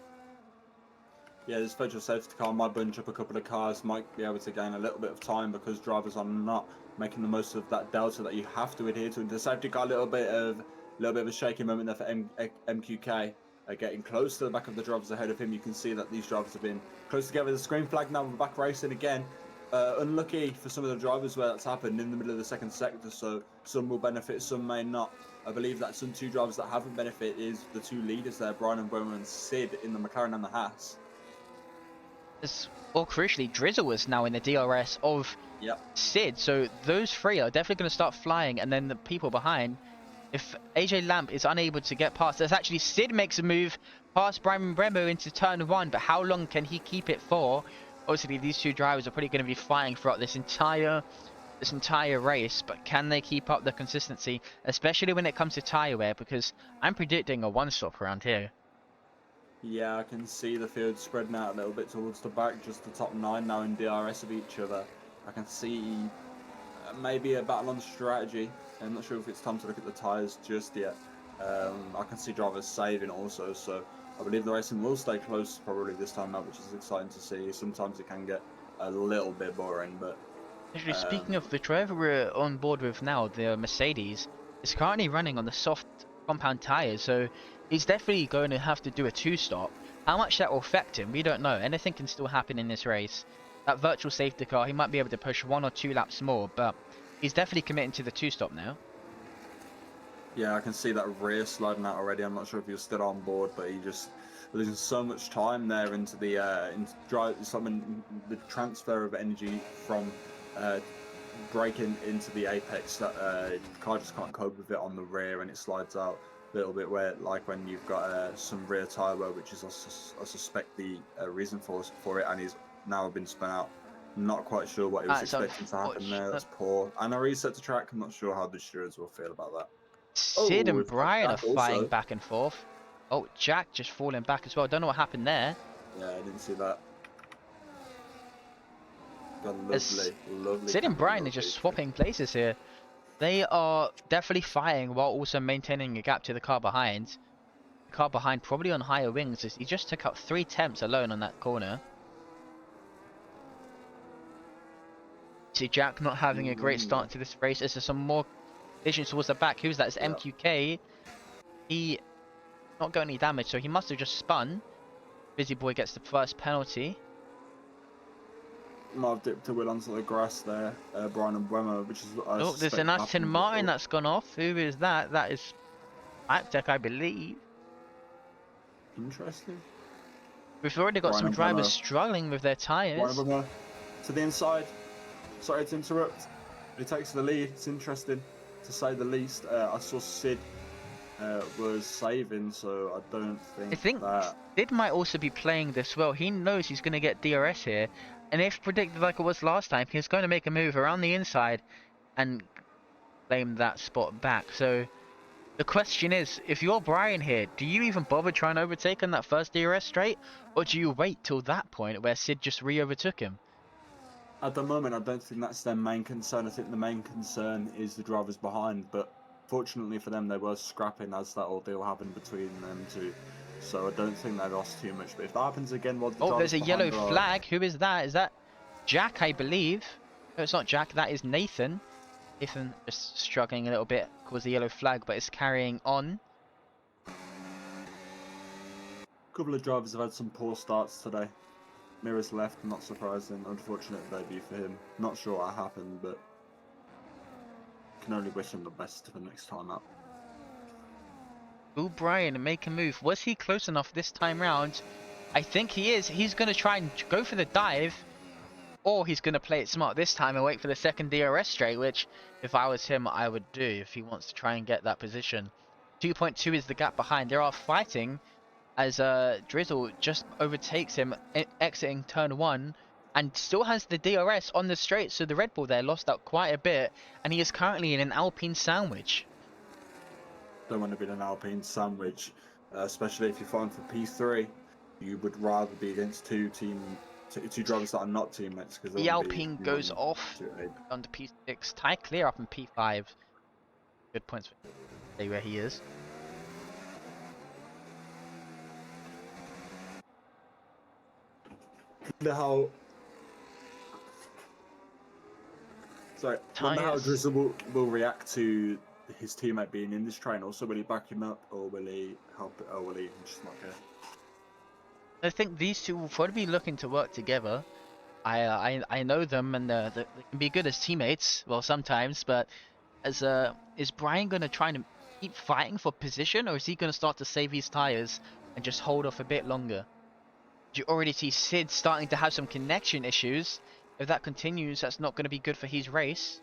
Yeah, this virtual safety car might bunch up a couple of cars, might be able to gain a little bit of time because drivers are not making the most of that delta that you have to adhere to. And the safety car, a little bit of a shaky moment there for MQK. Getting close to the back of the drivers ahead of him. You can see that these drivers have been close together. The screen flag now, we're back racing again. Unlucky for some of the drivers where that's happened in the middle of the second sector, so some will benefit, some may not. I believe that some two drivers that haven't benefited is the two leaders there, Brian and Bowman and Sid in the McLaren and the Haas. Or crucially, Drizzle is now in the DRS of Sid, so those three are definitely going to start flying, and then the people behind, if AJ Lamp is unable to get past, there's actually Sid makes a move past Brian Bremo into turn 1, but how long can he keep it for? Obviously, these two drivers are probably going to be flying throughout this entire race, but can they keep up the consistency, especially when it comes to tyre wear? Because I'm predicting a one-stop around here. Yeah, I can see the field spreading out a little bit towards the back, just the top 9 now in DRS of each other. I can see maybe a battle on strategy. I'm not sure if it's time to look at the tyres just yet. I can see drivers saving also, so I believe the racing will stay close probably this time out, which is exciting to see. Sometimes it can get a little bit boring, but... Actually, speaking of the driver we're on board with now, the Mercedes, is currently running on the soft compound tyres, so he's definitely going to have to do a 2-stop. How much that will affect him, we don't know. Anything can still happen in this race. That virtual safety car, he might be able to push 1 or 2 laps more, but he's definitely committing to the 2-stop now. Yeah, I can see that rear sliding out already. I'm not sure if you're still on board, but he just losing so much time there into the the transfer of energy from braking into the apex. That the car just can't cope with it on the rear, and it slides out a little bit. Where like when you've got some rear tyre wear, which is I suspect the reason for it, and he's now been spun out. Not quite sure what he was expecting to happen there. That's poor. And a reset to track. I'm not sure how the stewards will feel about that. Sid and Brian are flying back and forth. Oh, Jack just falling back as well. Don't know what happened there. Yeah, I didn't see that. A As lovely Sid and camera Brian are angle just feature. swapping places here. They are definitely fighting while also maintaining a gap to the car behind. The car behind probably on higher wings as he just took out 3 temps alone on that corner. See Jack not having a great start to this race. As there's some more collisions towards the back. Who's that? It's Yeah, MQK. He not got any damage, so he must have just spun. Busy Boy gets the first penalty. might have dipped a wheel onto the grass there, Brian and Wemmer, which is what I Oh, there's an suspect Aston happened Martin before. that's gone off. Who is that? That is Tech, I believe. Interesting. We've already got Brian some and drivers Wemmer. struggling with their Brian and tyres. Wemmer to the inside. Sorry to interrupt. He takes the lead. It's interesting, to say the least. I saw Sid was saving, so I don't I think think that. Sid might also be playing this well. He knows he's going to get DRS here. And if predicted like it was last time, he's going to make a move around the inside and claim that spot back. So the question is, if you're Brian here, do you even bother trying to overtake on that first DRS straight? Or do you wait till that point where Sid just re-overtook him? At the moment, I don't think that's their main concern. I think the main concern is the drivers behind. But fortunately for them, they were scrapping as that ordeal happened between them two. So I don't think they lost too much. But if that happens again while the Oh, drivers there's a yellow behind are. flag. Who is that? Is that Jack, I believe? No, it's not Jack. That is Nathan. Nathan just struggling a little bit, caused the yellow flag, but it's carrying on. A couple of drivers have had some poor starts today. Mirrors left, not surprising. Unfortunate debut for him. Not sure what happened, but can only wish him the best for next time out. Will Brian make a move? Was he close enough this time round? I think he is. He's going to try and go for the dive, or he's going to play it smart this time and wait for the second DRS straight, which, if I was him, I would do if he wants to try and get that position. 2.2 is the gap behind. They are fighting as Drizzle just overtakes him, exiting turn 1, and still has the DRS on the straight, so the Red Bull there lost out quite a bit, and he is currently in an Alpine sandwich. Don't want to be an Alpine sandwich, especially if you're fighting for P3. You would rather be against two drivers that are not teammates, because they The want to be Alpine goes one off to eight. onto P6. Ty clear up in P5. Good points for stay where he is. Wonder how. Sorry, wonder how Tyres. Drizzle will react to his teammate being in this train. Also, will he back him up, or will he help it, or will he just not care? I think these two will probably be looking to work together. I know them, and they can be good as teammates. Well, sometimes, but as is Brian gonna try and keep fighting for position, or is he gonna start to save his tires and just hold off a bit longer? You already see Sid starting to have some connection issues. If that continues, that's not going to be good for his race.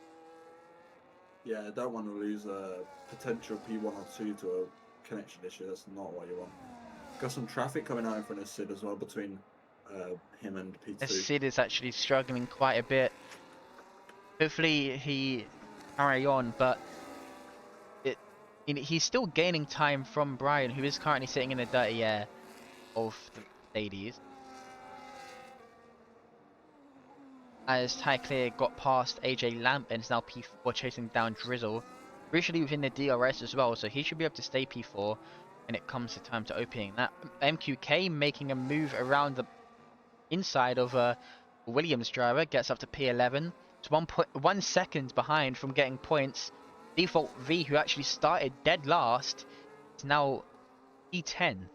Yeah, I don't want to lose a potential P1 or 2 to a connection issue. That's not what you want. Got some traffic coming out in front of Sid as well between him and As P2. Sid is actually struggling quite a bit. Hopefully he carry on, but he's still gaining time from Brian, who is currently sitting in the dirty air of the Mercedes. As Ty Clear got past AJ Lamp and is now P4 chasing down Drizzle. Crucially within the DRS as well, so he should be able to stay P4 when it comes to time to opening. That MQK making a move around the inside of Williams driver, gets up to P11. It's 1 second behind from getting points. Default V, who actually started dead last, is now P10.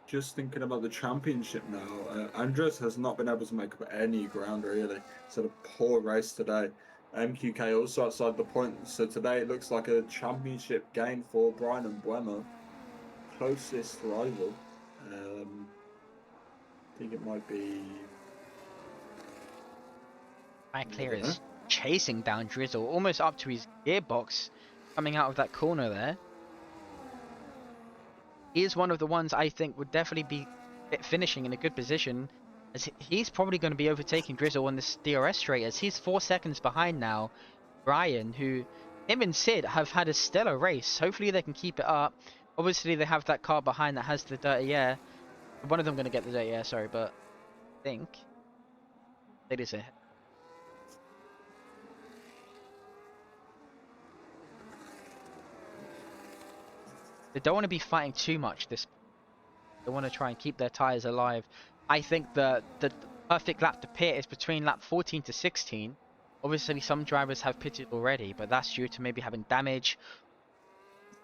Just thinking about the championship now, Andres has not been able to make up any ground really. It's had a poor race today. MQK also outside the point, so today it looks like a championship game for Brian and Buemo. Closest rival. I think it might be. Right, I Clear don't know. is chasing down Drizzle, almost up to his gearbox, coming out of that corner there. He is one of the ones I think would definitely be finishing in a good position, as he's probably going to be overtaking Drizzle on this DRS straight, as he's 4 seconds behind now. Brian, who him and Sid have had a stellar race. Hopefully they can keep it up. Obviously they have that car behind that has the dirty air. One of them going to get the dirty air, sorry, but I think it is a. They don't want to be fighting too much this. They want to try and keep their tires alive. I think the perfect lap to pit is between lap 14 to 16. Obviously, some drivers have pitted already, but that's due to maybe having damage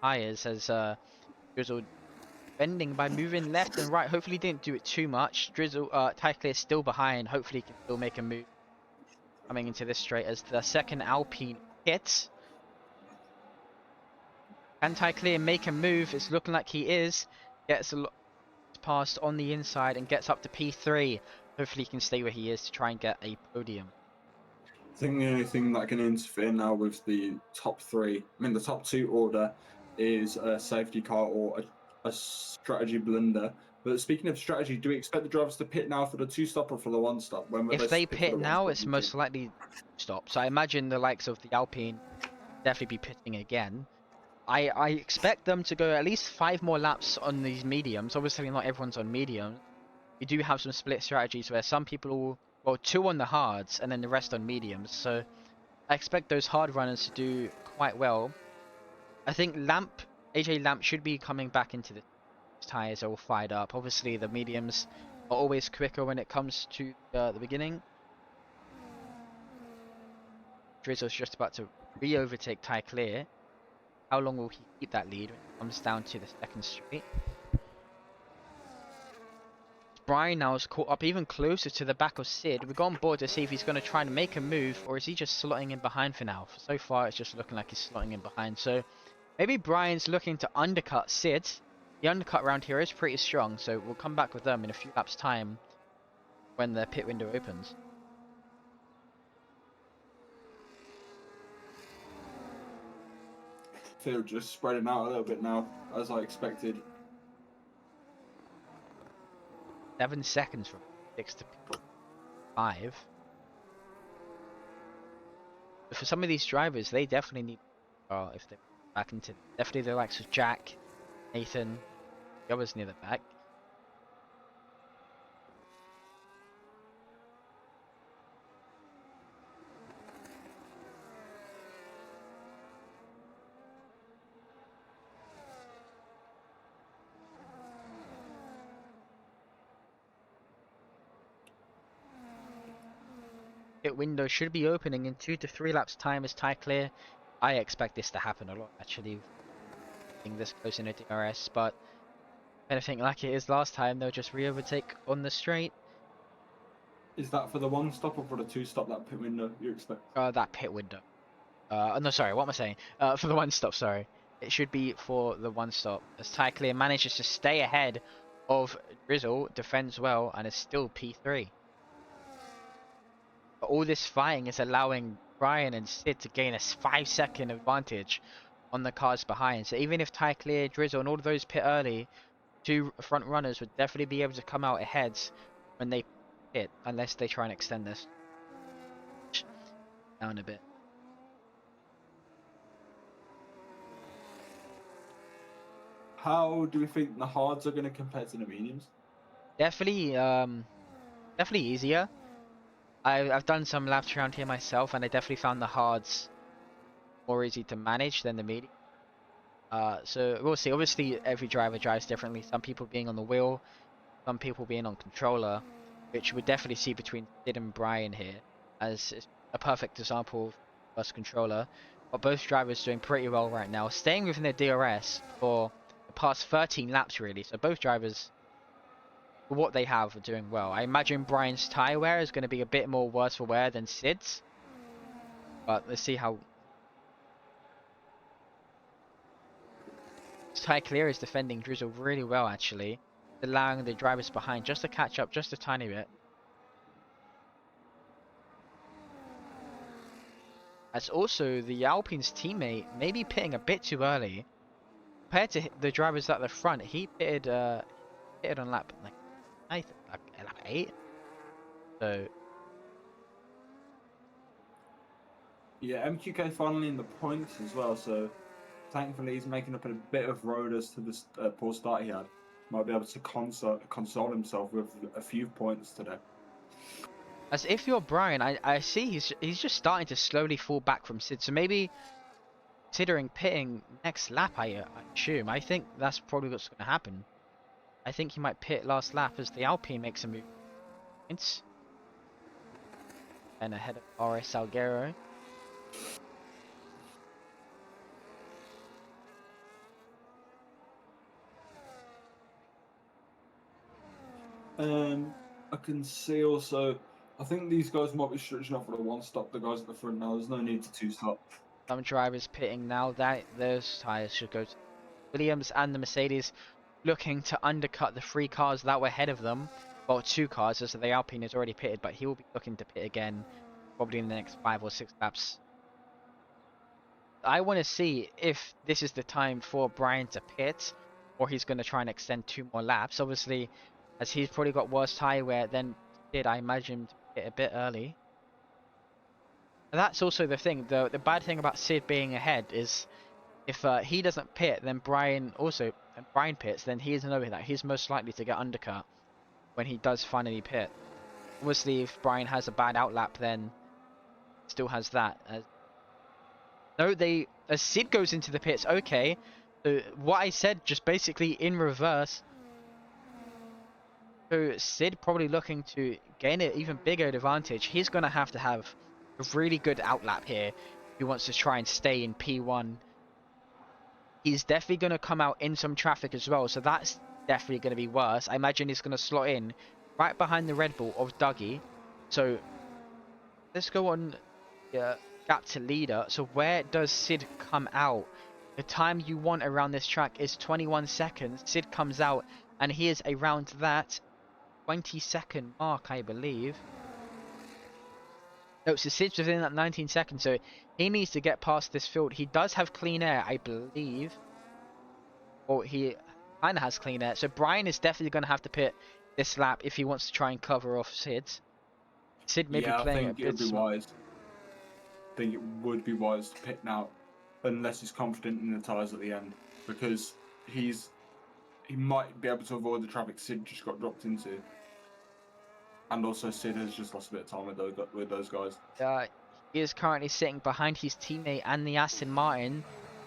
tires as Drizzle bending by moving left and right. Hopefully, he didn't do it too much. Drizzle, Tycler is still behind. Hopefully, he can still make a move coming into this straight as the second Alpine hits. Can Tycler make a move? It's looking like he is. Gets a lot past on the inside and gets up to P3. Hopefully he can stay where he is to try and get a podium. I think the only thing that can interfere now with the top three, I mean the top two order, is a safety car or a strategy blunder. But speaking of strategy, do we expect the drivers to pit now for the two stop or for the one stop? When will If they they pit for pit the one now, stop? it's most likely stop. So I imagine the likes of the Alpine definitely be pitting again. I expect them to go at least 5 more laps on these mediums. Obviously not everyone's on mediums. You do have some split strategies where some people, well, 2 on the hards and then the rest on mediums. So I expect those hard runners to do quite well. I think AJ Lamp should be coming back into the tires are all fired up. Obviously the mediums are always quicker when it comes to the beginning. Drizzle's just about to re-overtake Ty Clear. How long will he keep that lead when it comes down to the second straight? Brian now is caught up even closer to the back of Sid. We go on board to see if he's going to try and make a move, or is he just slotting in behind for now? So far, it's just looking like he's slotting in behind. So maybe Brian's looking to undercut Sid. The undercut round here is pretty strong, so we'll come back with them in a few laps' time when the pit window opens. Field just spreading out a little bit now, as I expected. 7 seconds from 6 to 5. But for some of these drivers, they definitely need if they're back into definitely the likes of Jack, Nathan, the others near the back. Pit window should be opening in 2 to 3 laps time as Ty Clear. I expect this to happen a lot actually, being this close in a DRS, but anything like it is last time, they'll just re-overtake on the straight. Is that for the one stop or for the two stop, that pit window you expect? That pit window. No, sorry, what am I saying? For the one stop, sorry. It should be for the one stop. As Ty Clear manages to stay ahead of Drizzle, defends well, and is still P3. But all this fighting is allowing Brian and Sid to gain a 5-second advantage on the cars behind. So even if Ty Clear, Drizzle, and all of those pit early, 2 front runners would definitely be able to come out ahead when they pit, unless they try and extend this down a bit. How do we think the hards are going to compare to the mediums? Definitely, definitely easier. I've done some laps around here myself, and I definitely found the hards more easy to manage than the medium. So we'll see. Obviously, every driver drives differently. Some people being on the wheel, some people being on controller, which we definitely see between Sid and Brian here, as a perfect example of first controller. But both drivers doing pretty well right now, staying within their DRS for the past 13 laps really. So both drivers, for what they have, are doing well. I imagine Brian's tyre wear is going to be a bit more worse for wear than Sid's, but let's see how. Ty Clear is defending Drizzle really well actually, allowing the drivers behind just to catch up just a tiny bit. As also the Alpine's teammate may be pitting a bit too early compared to the drivers at the front. He pitted on lap like 8. So Yeah, MQK finally in the points as well, so thankfully he's making up a bit of road as to this poor start he had. Might be able to console himself with a few points today. as if you're Brian, I see he's just starting to slowly fall back from Sid. So maybe considering pitting next lap, I assume. I think that's probably what's going to happen. I think he might pit last lap as the Alpine makes a move points and ahead of RS Salguero. I can see also. I think these guys might be stretching off for a one stop. The guys at the front now. There's no need to two stop. Some drivers pitting now. That those tires should go to Williams and the Mercedes, looking to undercut the 3 cars that were ahead of them. Well, 2 cars, as the Alpine is already pitted, but he will be looking to pit again probably in the next 5 or 6 laps. I want to see if this is the time for Brian to pit, or he's going to try and extend 2 more laps. Obviously, as he's probably got worse tyre wear than did, I imagine him to pit a bit early. And that's also the thing. The bad thing about Sid being ahead is if he doesn't pit, then Brian pits, then he is knowing that he's most likely to get undercut when he does finally pit. Obviously, if Brian has a bad outlap, then still has that. No, as Sid goes into the pits, okay. So what I said, just basically in reverse. So Sid probably looking to gain an even bigger advantage. He's going to have a really good outlap here if he wants to try and stay in P1. He's definitely going to come out in some traffic as well, so that's definitely going to be worse. I imagine he's going to slot in right behind the Red Bull of Dougie. So let's go on gap to leader. So where does Sid come out? The time you want around this track is 21 seconds. Sid comes out and he is around that 20-second mark, I believe. No, so Sid's within that 19 seconds, so he needs to get past this field. He does have clean air, I believe. Or he kind of has clean air. So Brian is definitely going to have to pit this lap if he wants to try and cover off Sid. Sid may be Yeah, I playing a think it would bit be smart. wise. I think it would be wise to pit now, unless he's confident in the tyres at the end, because he might be able to avoid the traffic Sid just got dropped into, and also Sid has just lost a bit of time with those guys. He is currently sitting behind his teammate and the Aston Martin.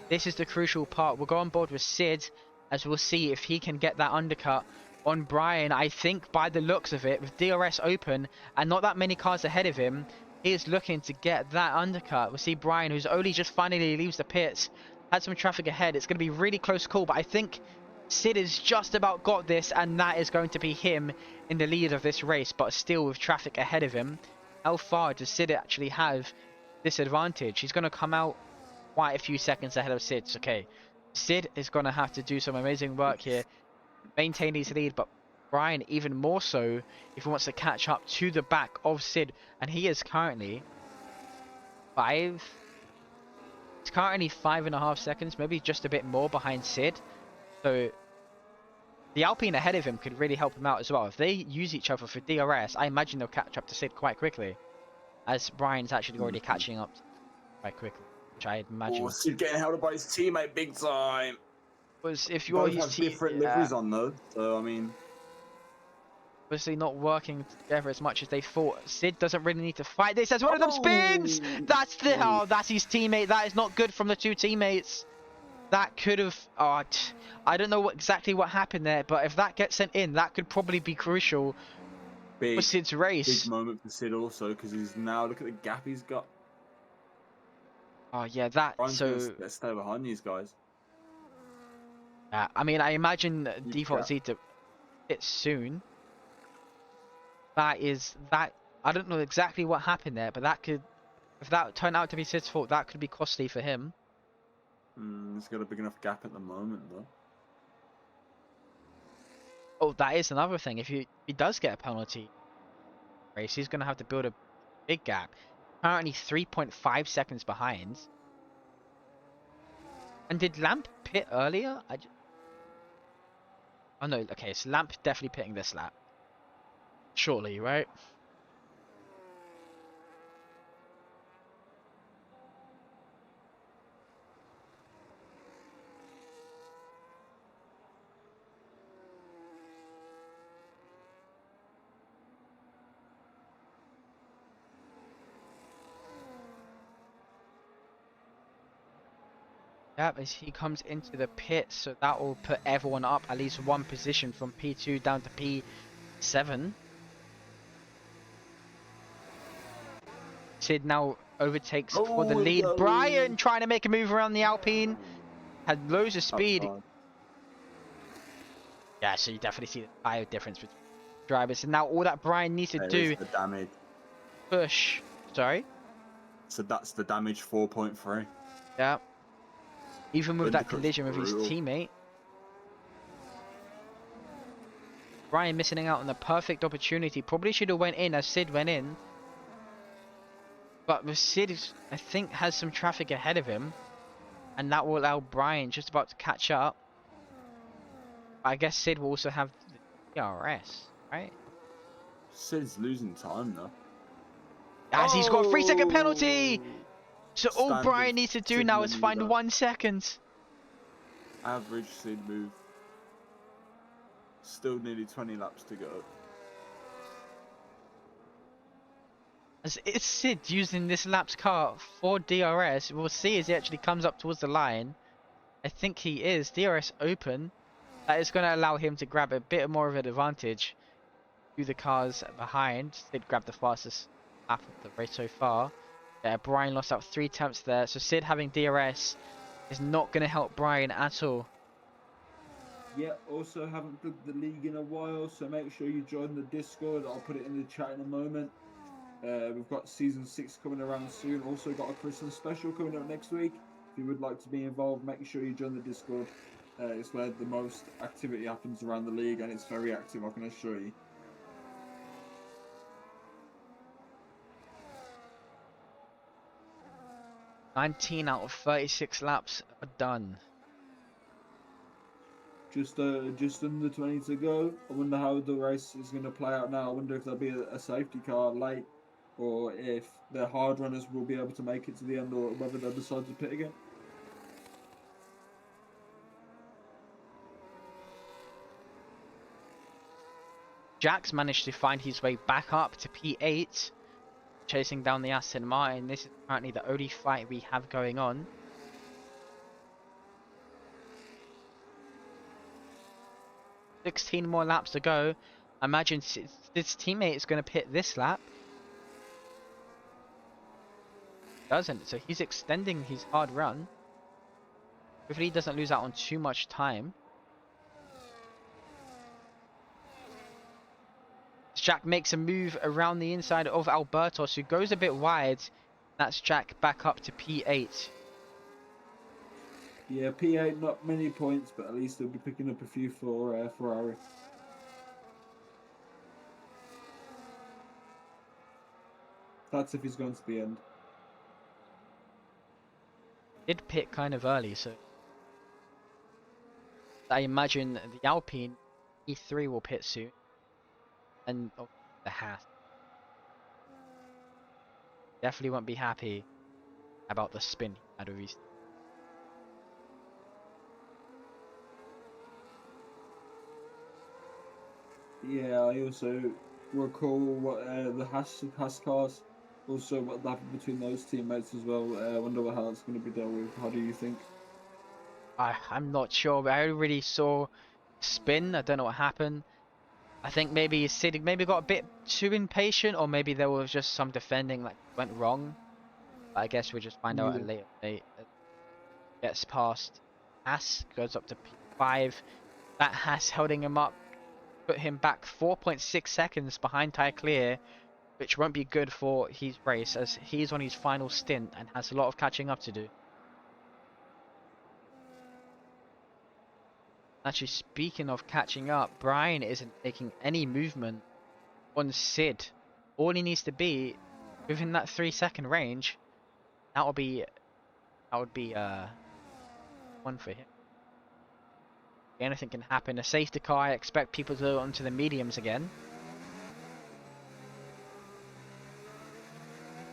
This is the crucial part. We'll go on board with Sid as we'll see if he can get that undercut on Brian. I think by the looks of it, with DRS open and not that many cars ahead of him, he is looking to get that undercut. We'll see Brian, who's only just finally leaves the pits, had some traffic ahead. It's going to be a really close call, but I think Sid has just about got this, and that is going to be him in the lead of this race, but still with traffic ahead of him. How far does Sid actually have this advantage? He's going to come out quite a few seconds ahead of Sid. Okay, Sid is going to have to do some amazing work here, maintain his lead, but Brian even more so if he wants to catch up to the back of Sid, and he is currently five. It's currently 5.5 seconds, maybe just a bit more behind Sid. So the Alpine ahead of him could really help him out as well. If they use each other for DRS, I imagine they'll catch up to Sid quite quickly, as Brian's actually already catching up quite quickly, which I Oh, imagine Sid getting held up by his teammate big time. was if you're Both his have team, different liveries on though, so I mean, obviously not working together as much as they thought. Sid doesn't really need to fight this as one of them spins. oh, That's his teammate. That is not good from the 2 teammates. That could have. Oh, I don't know exactly what happened there, but if that gets sent in, that could probably be crucial for big, Sid's big race. moment for Sid also because he's now look at the gap he's got. Oh yeah, that Brian's gonna so. stay behind these guys. I mean, I imagine Huge defaults gap. need to hit soon. That. I don't know exactly what happened there, but that could, if that turned out to be Sid's fault, that could be costly for him. He's got a big enough gap at the moment though. Oh, that is another thing. If he does get a penalty race, he's going to have to build a big gap. Currently 3.5 seconds behind. And did Lamp pit earlier? Oh no, okay, so Lamp definitely pitting this lap. Surely, right? Yep, as he comes into the pit, so that will put everyone up at least one position from P2 down to P7. Sid now overtakes for the Oh, it lead. goes. Brian trying to make a move around the Alpine. Had loads of That was speed. hard. Yeah, so you definitely see the tire difference between drivers. And now all that Brian needs to There is do, the damage. push. Sorry? So that's the damage 4.3. Yeah. Even with that Undercut's collision with his brutal. teammate. Brian missing out on the perfect opportunity. Probably should have went in as Sid went in. But with Sid, I think, has some traffic ahead of him. And that will allow Brian just about to catch up. I guess Sid will also have the DRS, right? Sid's losing time though. As he's got a 3 second penalty! Oh! So all Standard Brian needs to do Sid now is find maneuver. 1 second. Average Sid move. Still nearly 20 laps to go. As it's Sid using this lap's car for DRS. We'll see as he actually comes up towards the line. I think he is. DRS open. That is going to allow him to grab a bit more of an advantage to the cars behind. Sid grabbed the fastest lap of the race so far. Yeah, Brian lost out 3 attempts there. So Sid having DRS is not going to help Brian at all. Yeah, also haven't played the league in a while, so make sure you join the Discord. I'll put it in the chat in a moment. We've got season 6 coming around soon. Also got a Christmas special coming up next week. If you would like to be involved, make sure you join the Discord. It's where the most activity happens around the league, and it's very active, I can assure you. 19 out of 36 laps are done. Just under 20 to go. I wonder how the race is going to play out now. I wonder if there'll be a safety car late, or if the hard runners will be able to make it to the end, or whether they'll decide to pit again. Jack's managed to find his way back up to P8, chasing down the Aston Martin. This is apparently the only fight we have going on. $16 more laps to go. I imagine this teammate is going to pit this lap. Doesn't, so he's extending his hard run. Hopefully he doesn't lose out on too much time. Jack makes a move around the inside of Albertos, who goes a bit wide. That's Jack back up to P8. Yeah, P8, not many points, but at least they'll be picking up a few for Ferrari. That's if he's going to the end. Did pit kind of early, so I imagine the Alpine E3 will pit soon. And oh, the Haas. Definitely won't be happy about the spin out of East. Yeah, I also recall what the Haas cars, also what happened between those teammates as well. I wonder how that's going to be dealt with. How do you think? I'm not sure, but I already saw spin. I don't know what happened. I think maybe Sid maybe got a bit too impatient, or maybe there was just some defending that went wrong. But I guess we'll just find out at a Yeah. later date. Gets past Haas, goes up to P5. That Haas holding him up, put him back 4.6 seconds behind Ty Clear, which won't be good for his race as he's on his final stint and has a lot of catching up to do. Actually, speaking of catching up, Brian isn't making any movement on Sid. All he needs to be within that 3 second range. That would be one for him. Anything can happen. A safety car. I expect people to go onto the mediums again.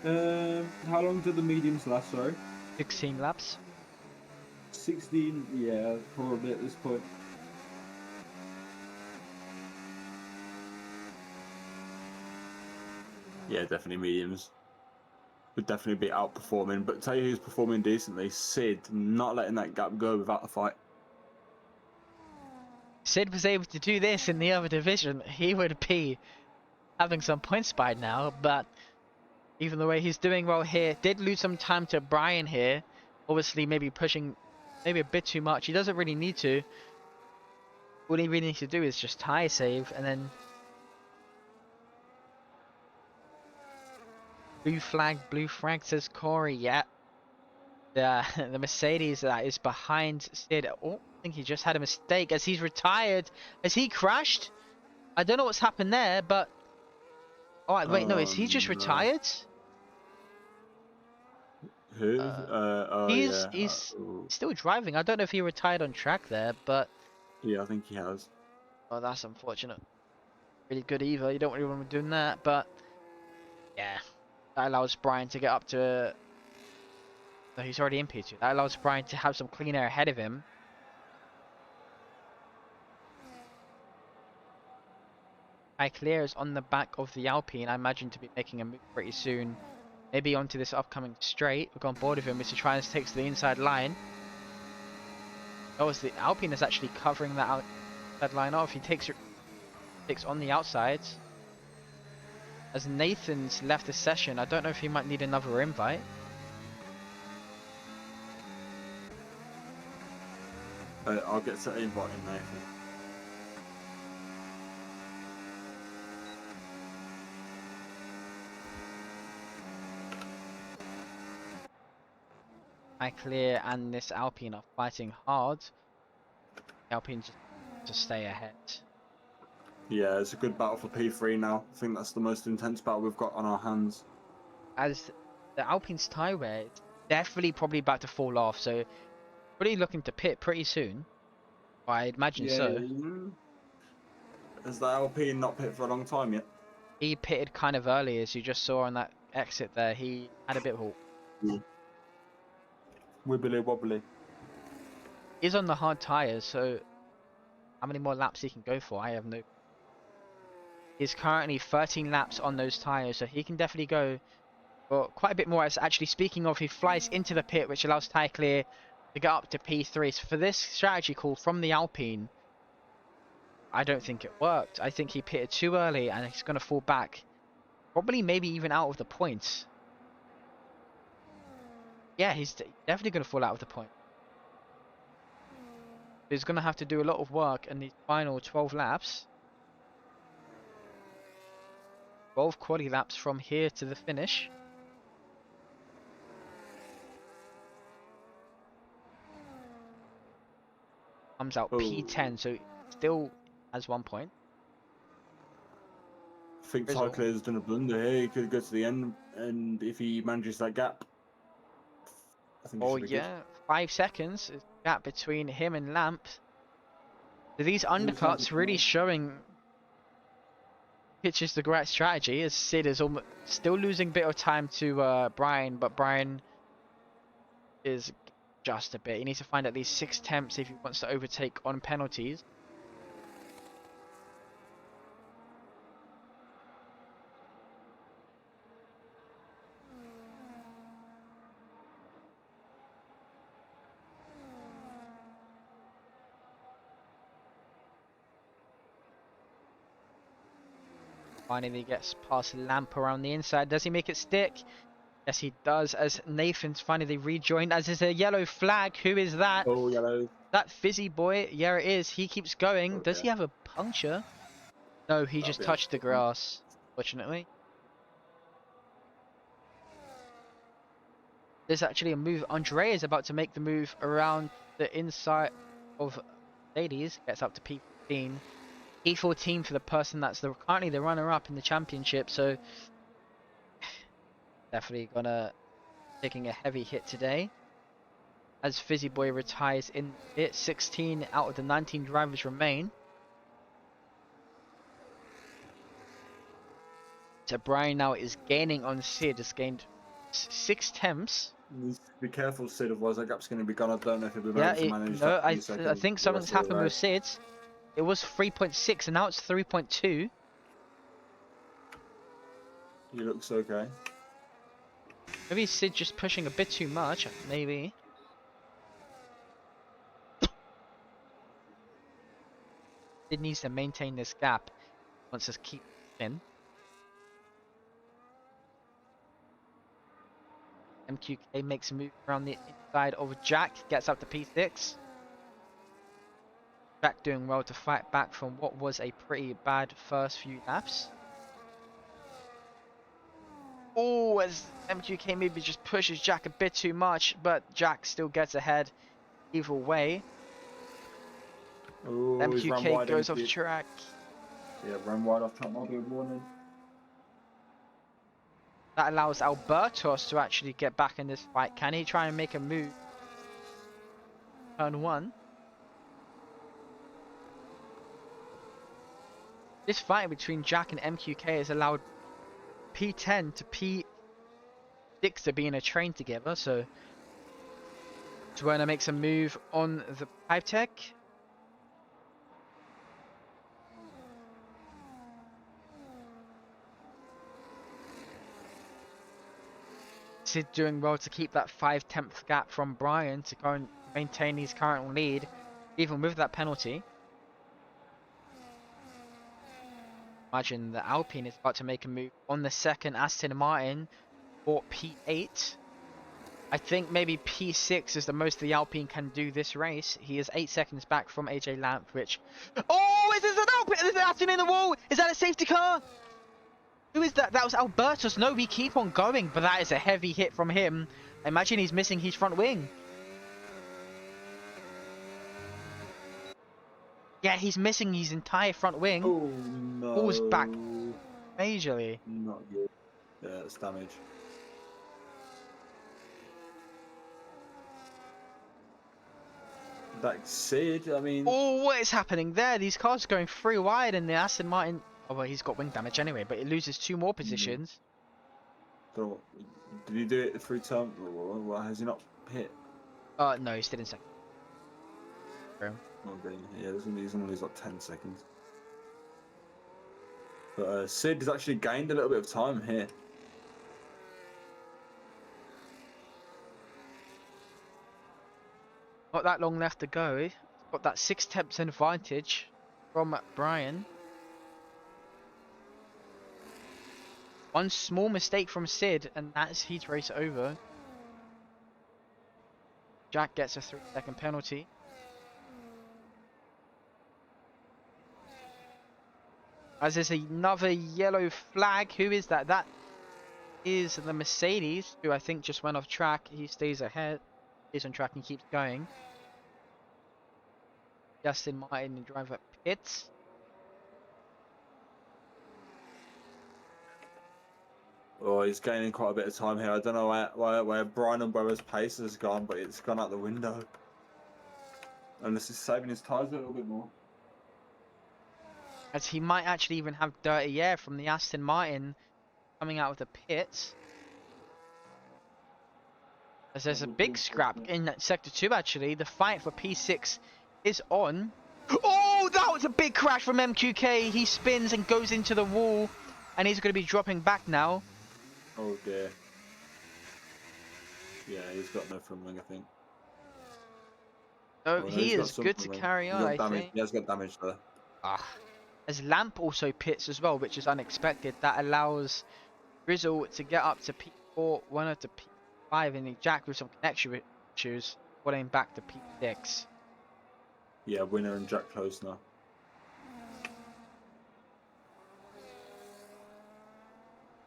How long do the mediums last? Sorry, 16 laps. 16. Yeah, probably at this point. Yeah, definitely mediums. Would definitely be outperforming. But tell you who's performing decently, Sid, not letting that gap go without a fight. Sid was able to do this in the other division. He would be having some points by now, but even the way he's doing well here, did lose some time to Brian here. Obviously, maybe pushing maybe a bit too much. He doesn't really need to. All he really needs to do is just tire save, and then blue flag says Corey. Yeah, the Mercedes that is behind Sid. Oh, I think he just had a mistake as he's retired. Has he crashed? I don't know what's happened there, but oh wait, no, is he just No. retired? Who? Uh, Oh he's yeah. he's Oh, still driving. I don't know if he retired on track there, but yeah, I think he has. oh, that's unfortunate. Really good either. You don't really want to be doing that, but yeah, that allows Brian to get up to. No, he's already in P2. That allows Brian to have some clean air ahead of him. Clear is on the back of the Alpine. I imagine to be making a move pretty soon. Maybe onto this upcoming straight. We've gone board of him. Mr. Trians takes the inside line. Oh, as the Alpine is actually covering that outside line off. He takes on the outsides. As Nathan's left the session, I don't know if he might need another invite. I'll get to invite him, Nathan. Clear and this Alpine are fighting hard. Alpine just to stay ahead. Yeah, it's a good battle for P3 now. I think that's the most intense battle we've got on our hands. As the Alpine's tyre wear is definitely probably about to fall off, so pretty looking to pit pretty soon. I'd imagine Yeah. so. Has the Alpine not pit for a long time yet? He pitted kind of early, as you just saw on that exit there. He had a bit of a... Yeah. Wibbly wobbly. He's on the hard tyres, so how many more laps he can go for, I have no... He's currently 13 laps on those tyres, so he can definitely go for quite a bit more. As actually, speaking of, he flies into the pit, which allows Tyre Clear to get up to P3. So for this strategy call from the Alpine, I don't think it worked. I think he pitted too early, and he's going to fall back. Probably maybe even out of the points. Yeah, he's definitely going to fall out of the point. He's going to have to do a lot of work in the final 12 laps. 12 quali laps from here to the finish. Comes out Oh, P10, so still has 1 point. I think Drizzle. Tycler's done a blunder here. He could go to the end, and if he manages that gap, I think he Oh should be good. yeah, 5 seconds is the gap between him and Lamp. So these Looks like undercuts it's really nice. showing pitches the correct strategy, as Sid is almost still losing a bit of time to Brian, but Brian is just a bit. He needs to find at least 6 attempts if he wants to overtake on penalties. Finally gets past Lamp around the inside. Does he make it stick? Yes, he does, as Nathan's finally rejoined, as is a yellow flag. Who is that? Oh, yellow. That fizzy boy. Yeah, it is. He keeps going. Oh, Does yeah. he have a puncture? No, he That'll just be touched the unfortunate. grass, fortunately. There's actually a move. Andrea is about to make the move around the inside of ladies. Gets up to P14. P14 for the person that's currently the runner-up in the championship. So definitely gonna taking a heavy hit today. As Fizzy Boy retires in it, 16 out of the 19 drivers remain. So Brian now is gaining on Sid. Has gained 6 temps. Needs to be careful, Sid, otherwise that gap's going to be gone. I don't know if he'll be Yeah, able to manage no, that few I seconds think for the something's rest of the happened with race. Sid. It was 3.6 and now it's 3.2. He looks okay. Maybe Sid just pushing a bit too much. Maybe. Sid needs to maintain this gap. Wants to keep in. MQK makes a move around the inside of Jack. Gets up to P6. Jack doing well to fight back from what was a pretty bad first few laps. Oh, as MQK maybe just pushes Jack a bit too much, but Jack still gets ahead either way. Oh, he's run MQK wide goes off into it. track. Yeah, run wide off track might be a warning. That allows Albertos to actually get back in this fight. Can he try and make a move? Turn 1. This fight between Jack and MQK has allowed P10 to P6 to be in a train together, so Werner makes a move on the pipe tech. Sid doing well to keep that 5/10 gap from Brian to go and maintain his current lead, even with that penalty. Imagine the Alpine is about to make a move on the second Aston Martin for P8. I think maybe P6 is the most the Alpine can do this race. He is 8 seconds back from AJ Lamp, which... Oh, is this an Alpine? Is it Aston in the wall? Is that a safety car? Who is that? That was Albertus. No, we keep on going, but that is a heavy hit from him. I imagine he's missing his front wing. Yeah, he's missing his entire front wing. Oh, Falls back no. majorly. Not good. Yeah, it's damage. That's Sid, I mean... Oh, what is happening there? These cars are going 3 wide and the Aston Martin... Oh, well, he's got wing damage anyway, but it loses 2 more positions. So, did he do it through turn? Or has he not hit? No, he's still in second. Okay, yeah, he's only like 10 seconds. But Sid has actually gained a little bit of time here. Not that long left to go. He's got that 6/10 advantage from Brian. One small mistake from Sid, and that's heat race over. Jack gets a 3-second penalty. As there's another yellow flag. Who is that? That is the Mercedes, who I think just went off track. He stays ahead, stays on track and keeps going. Justin Martin, the driver, pits. Oh, he's gaining quite a bit of time here. I don't know where Brian and Weber's pace has gone, but it's gone out the window. Unless he's saving his tyres a little bit more. As he might actually even have dirty air from the Aston Martin coming out of the pits. As there's a big scrap in Sector 2 actually. The fight for P6 is on. Oh, that was a big crash from MQK. He spins and goes into the wall. And he's going to be dropping back now. Oh dear. Yeah, he's got no front wing, I think. So Oh, no, he he's got is some good front to wing. carry He's on, got I damage. think. He has got damage there. Ah. As Lamp also pits as well, which is unexpected. That allows Grizzle to get up to P4, Werner to P5, and then Jack with some connection issues, falling back to P6. Yeah, Winner and Jack close now.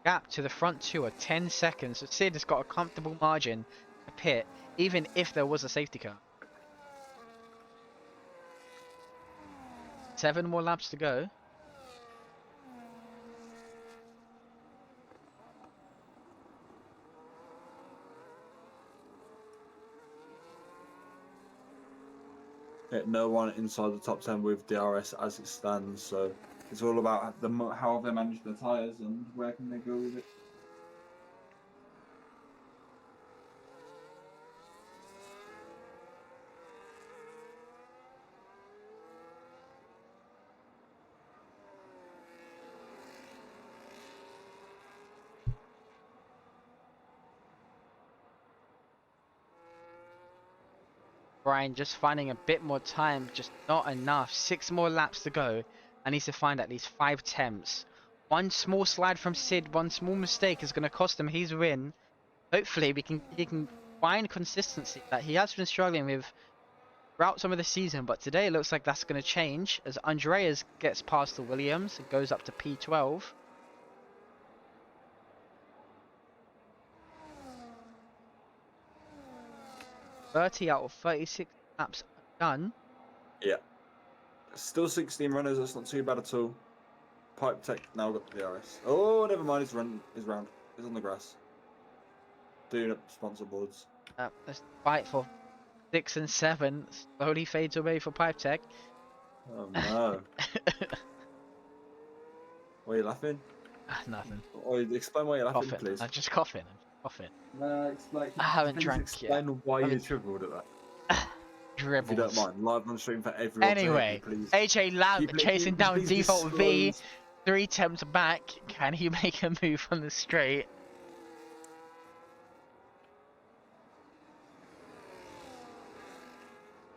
Gap to the front 2 are 10 seconds. So Sid has got a comfortable margin to pit, even if there was a safety car. 7 more laps to go. No one inside the top 10 with DRS as it stands, so it's all about how have they managed their tyres and where can they go with it. Brian just finding a bit more time, just not enough. 6 more laps to go. I need to find at least 5 temps. One small slide from Sid, one small mistake is going to cost him his win. Hopefully he can find consistency that he has been struggling with throughout some of the season, but today it looks like that's going to change as Andreas gets past the Williams and goes up to P12. "30 out of 36 laps are done." Yeah. Still 16 runners. That's not too bad at all. Pipe Tech now got the DRS. Oh, never mind. His round. He's on the grass. Doing up sponsor boards. Let's fight for 6 and 7. Slowly fades away for Pipe Tech. Oh no. Why are you laughing? Nothing. Oh, explain why you're laughing, Coughing. please. I'm just coughing. No, it's like I haven't please drank yet. explain why you tripled at that. If you don't Dribbles. mind, live on stream for everyone to hear, Anyway, please. AJ Lamb chasing down Please default V. disclose. 3 attempts back. Can he make a move on the straight?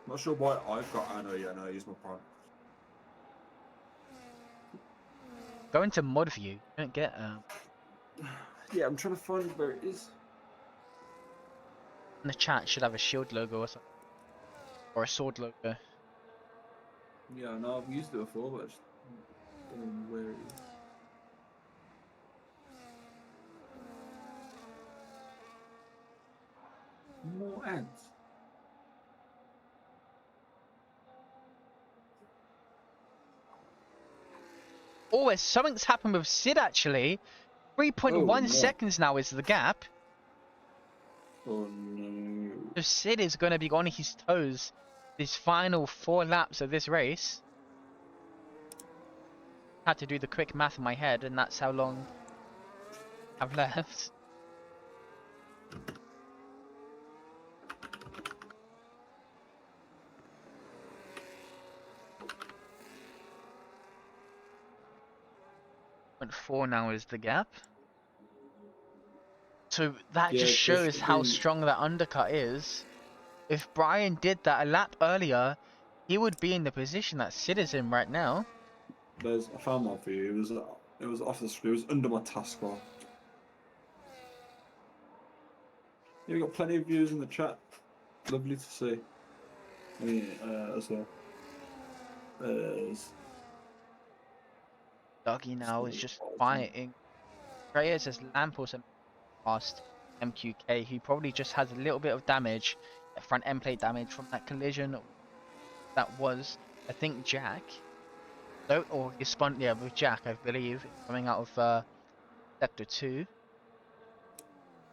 Not sure why I've got. I know, yeah, no, use my prime. Go into mod view. You don't get Yeah, I'm trying to find where it is. in the chat should have a shield logo or something. Or a sword logo. Yeah, no, I've used it before, but I just don't know where it is. More ads. Oh, something's happened with Sid actually. 3.1 Oh no. seconds now is the gap. Oh no. So Sid is going to be on his toes these final 4 laps of this race. Had to do the quick math in my head, and that's how long I've left. .4 now is the gap. So that Yeah, just there shows should how be. strong that undercut is. If Brian did that a lap earlier, he would be in the position that Sid is in right now. I found one for you. It was off the screen. It was under my taskbar. Yeah, we got plenty of views in the chat. Lovely to see. Me as well. Dougie now is just fighting. Reyes as Lampos and past MQK, who probably just has a little bit of damage, front end plate damage from that collision. That was, I think, Jack. No, or he spun, yeah, with Jack, I believe, coming out of Sector 2.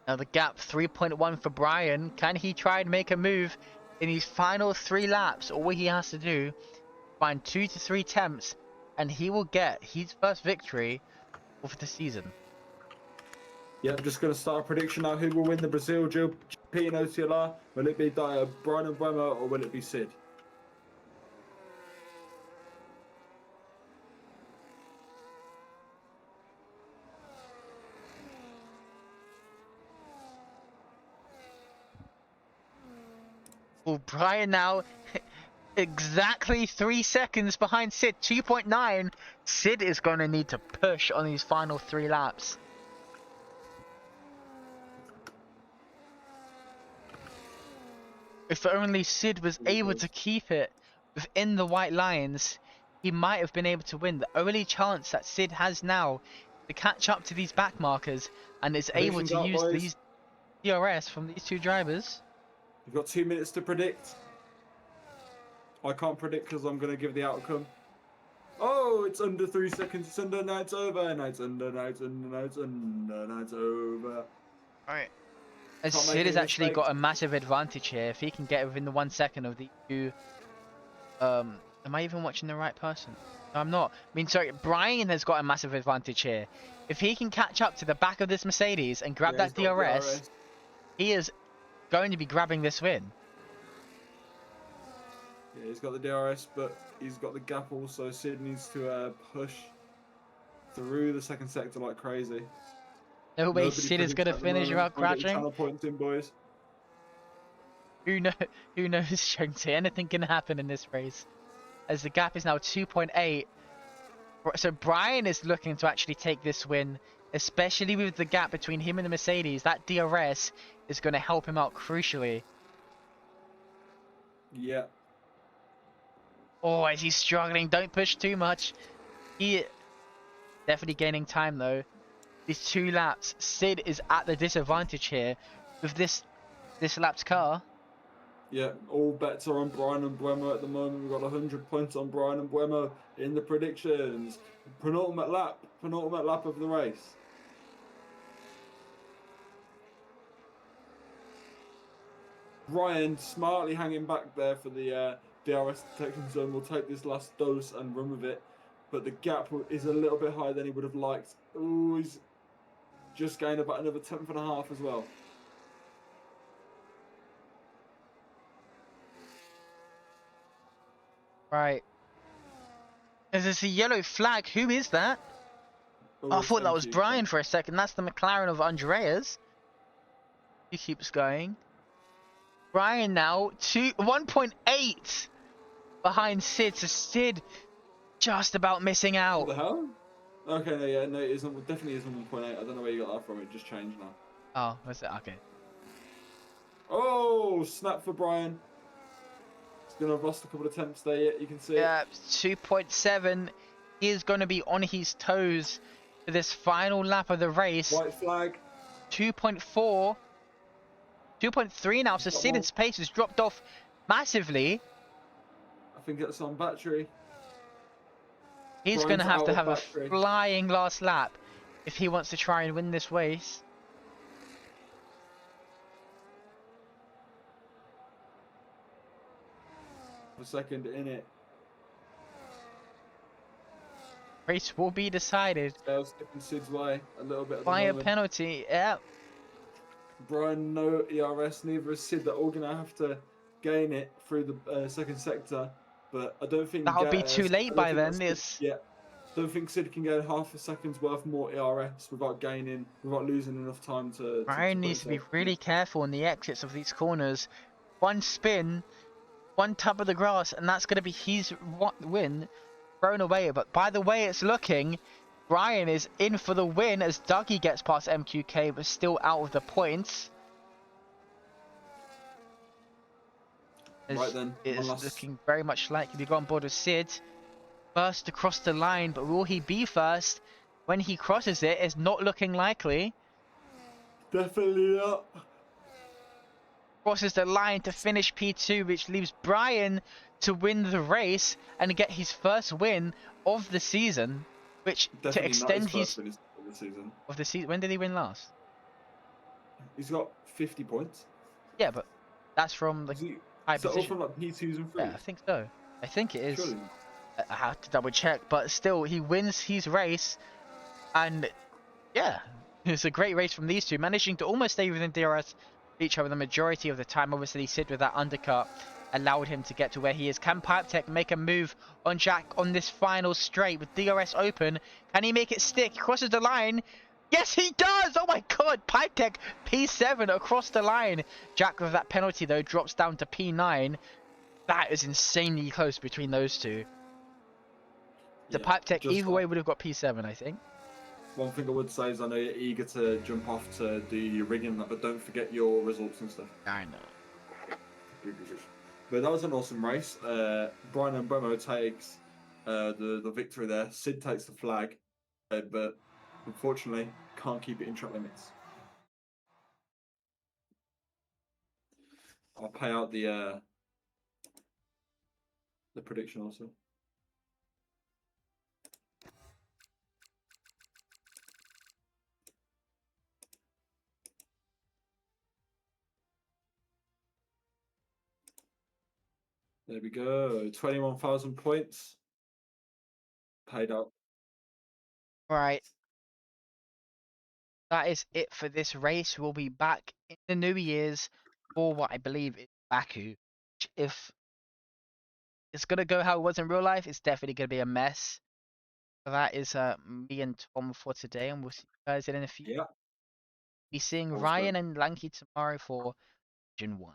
Now the gap 3.1 for Brian. Can he try and make a move in his final 3 laps? All he has to do, find 2 to 3 attempts, and he will get his first victory of the season. Yeah, I'm just going to start a prediction now. Who will win the Brazil GP and OTLR? Will it be Brian and Bremer or will it be Sid? Well, Brian now exactly 3 seconds behind Sid, 2.9. Sid is going to need to push on these final 3 laps. If only Sid was able to keep it within the white lines, he might have been able to win. The only chance that Sid has now to catch up to these back markers and is able Predictions to out, use boys. these DRS from these 2 drivers. You've got 2 minutes to predict. I can't predict because I'm going to give the outcome. Oh, it's under 3 seconds. It's under. Now it's over. Now it's under. Now it's under. Now it's under. Now it's over. Alright. As Can't make Sid has any actually mistakes. got a massive advantage here. If he can get within the 1 second of the 2. Am I even watching the right person? No, I'm not. I mean, sorry, Brian has got a massive advantage here. If he can catch up to the back of this Mercedes and grab Yeah, he's that got DRS, DRS. he is going to be grabbing this win. Yeah, he's got the DRS, but he's got the gap also. Sid needs to push through the second sector like crazy. No way Nobody Sid is predicts going to at the finish moment. without Try and get your crashing. channel points in, boys. Who know? Who knows, Shanty? Anything can happen in this race. As the gap is now 2.8. So Brian is looking to actually take this win, especially with the gap between him and the Mercedes. That DRS is going to help him out crucially. Yeah. Oh, is he struggling? Don't push too much. He definitely gaining time though. These 2 laps, Sid is at the disadvantage here with this lap's car. Yeah, all bets are on Brian and Buemo at the moment. We've got 100 points on Brian and Buemo in the predictions. Penultimate lap of the race. Ryan smartly hanging back there for the DRS detection zone will take this last dose and run with it. But the gap is a little bit higher than he would have liked. Ooh, he's just gained about another 10th and a half as well. Right. There's a yellow flag. Who is that? Oh, Oh, I it's thought that was MQK. Brian for a second. That's the McLaren of Andreas. He keeps going. Brian now 1.8 behind Sid. So Sid just about missing What out. the hell? Okay, no, yeah, no, it isn't. Definitely isn't 1.8. I don't know where you got that from. It just changed now. Oh, was it? Okay. Oh, snap for Brian. He's going to have lost a couple of attempts there yet. You can see it. Yeah, 2.7. He is going to be on his toes for this final lap of the race. White flag. 2.4. 2.3 now. He's So got more. Sid's pace has dropped off massively. I think it's on battery. He's going Brian's out to of have a battery. flying last lap if he wants to try and win this race. A second in it. Race will be decided Dale's slipping Sid's way a little bit at the by a moment. penalty. Yeah, Brian, no ERS, neither is Sid. They're all going to have to gain it through the second sector. But I don't think that'll be too late by then. Sid, It's yeah. Don't think Sid can get half a second's worth more ERS without losing enough time to Brian put needs to be himself. really careful in the exits of these corners. One spin, one tap of the grass, and that's going to be his win thrown away. But by the way it's looking, Brian is in for the win as Dougie gets past MQK, but still out of the points. Right As then, it one is last. looking very much likely to go on board with Sid. First across the line, but will he be first? When he crosses it, it's not looking likely. Definitely not. Crosses the line to finish P2, which leaves Brian to win the race and get his first win of the season, which to Definitely not his extend first his finish of the season. of the season. When did he win last? He's got 50 points. Yeah, but that's from the high Is that all position. from like P2s and Yeah, I 3s? think so. I think it is. Surely not. I have to double check, but still, he wins his race, and yeah, it's a great race from these two, managing to almost stay within DRS each other the majority of the time. Obviously, Sid with that undercut allowed him to get to where he is. Can Pipetech make a move on Jack on this final straight with DRS open? Can he make it stick? He crosses the line. Yes, he does! Oh my god, Pipetech P7 across the line. Jack with that penalty though drops down to P9. That is insanely close between those two. The Yeah, Pipetech just either way would have got P7, I think. one thing I would say is I know you're eager to jump off to do your rigging, but don't forget your results and stuff. I know. But that was an awesome race. Brian and Bremo takes the victory there. Sid takes the flag, but unfortunately can't keep it in track limits. I'll pay out the prediction also. There we go. 21,000 points paid out. Right. That is it for this race. We'll be back in the New Year's for what I believe is Baku. Which if it's gonna go how it was in real life, it's definitely gonna be a mess. So that is me and Tom for today, and we'll see you guys in a few. Yeah, Be seeing all's good. Ryan and Lanky tomorrow for Gen 1.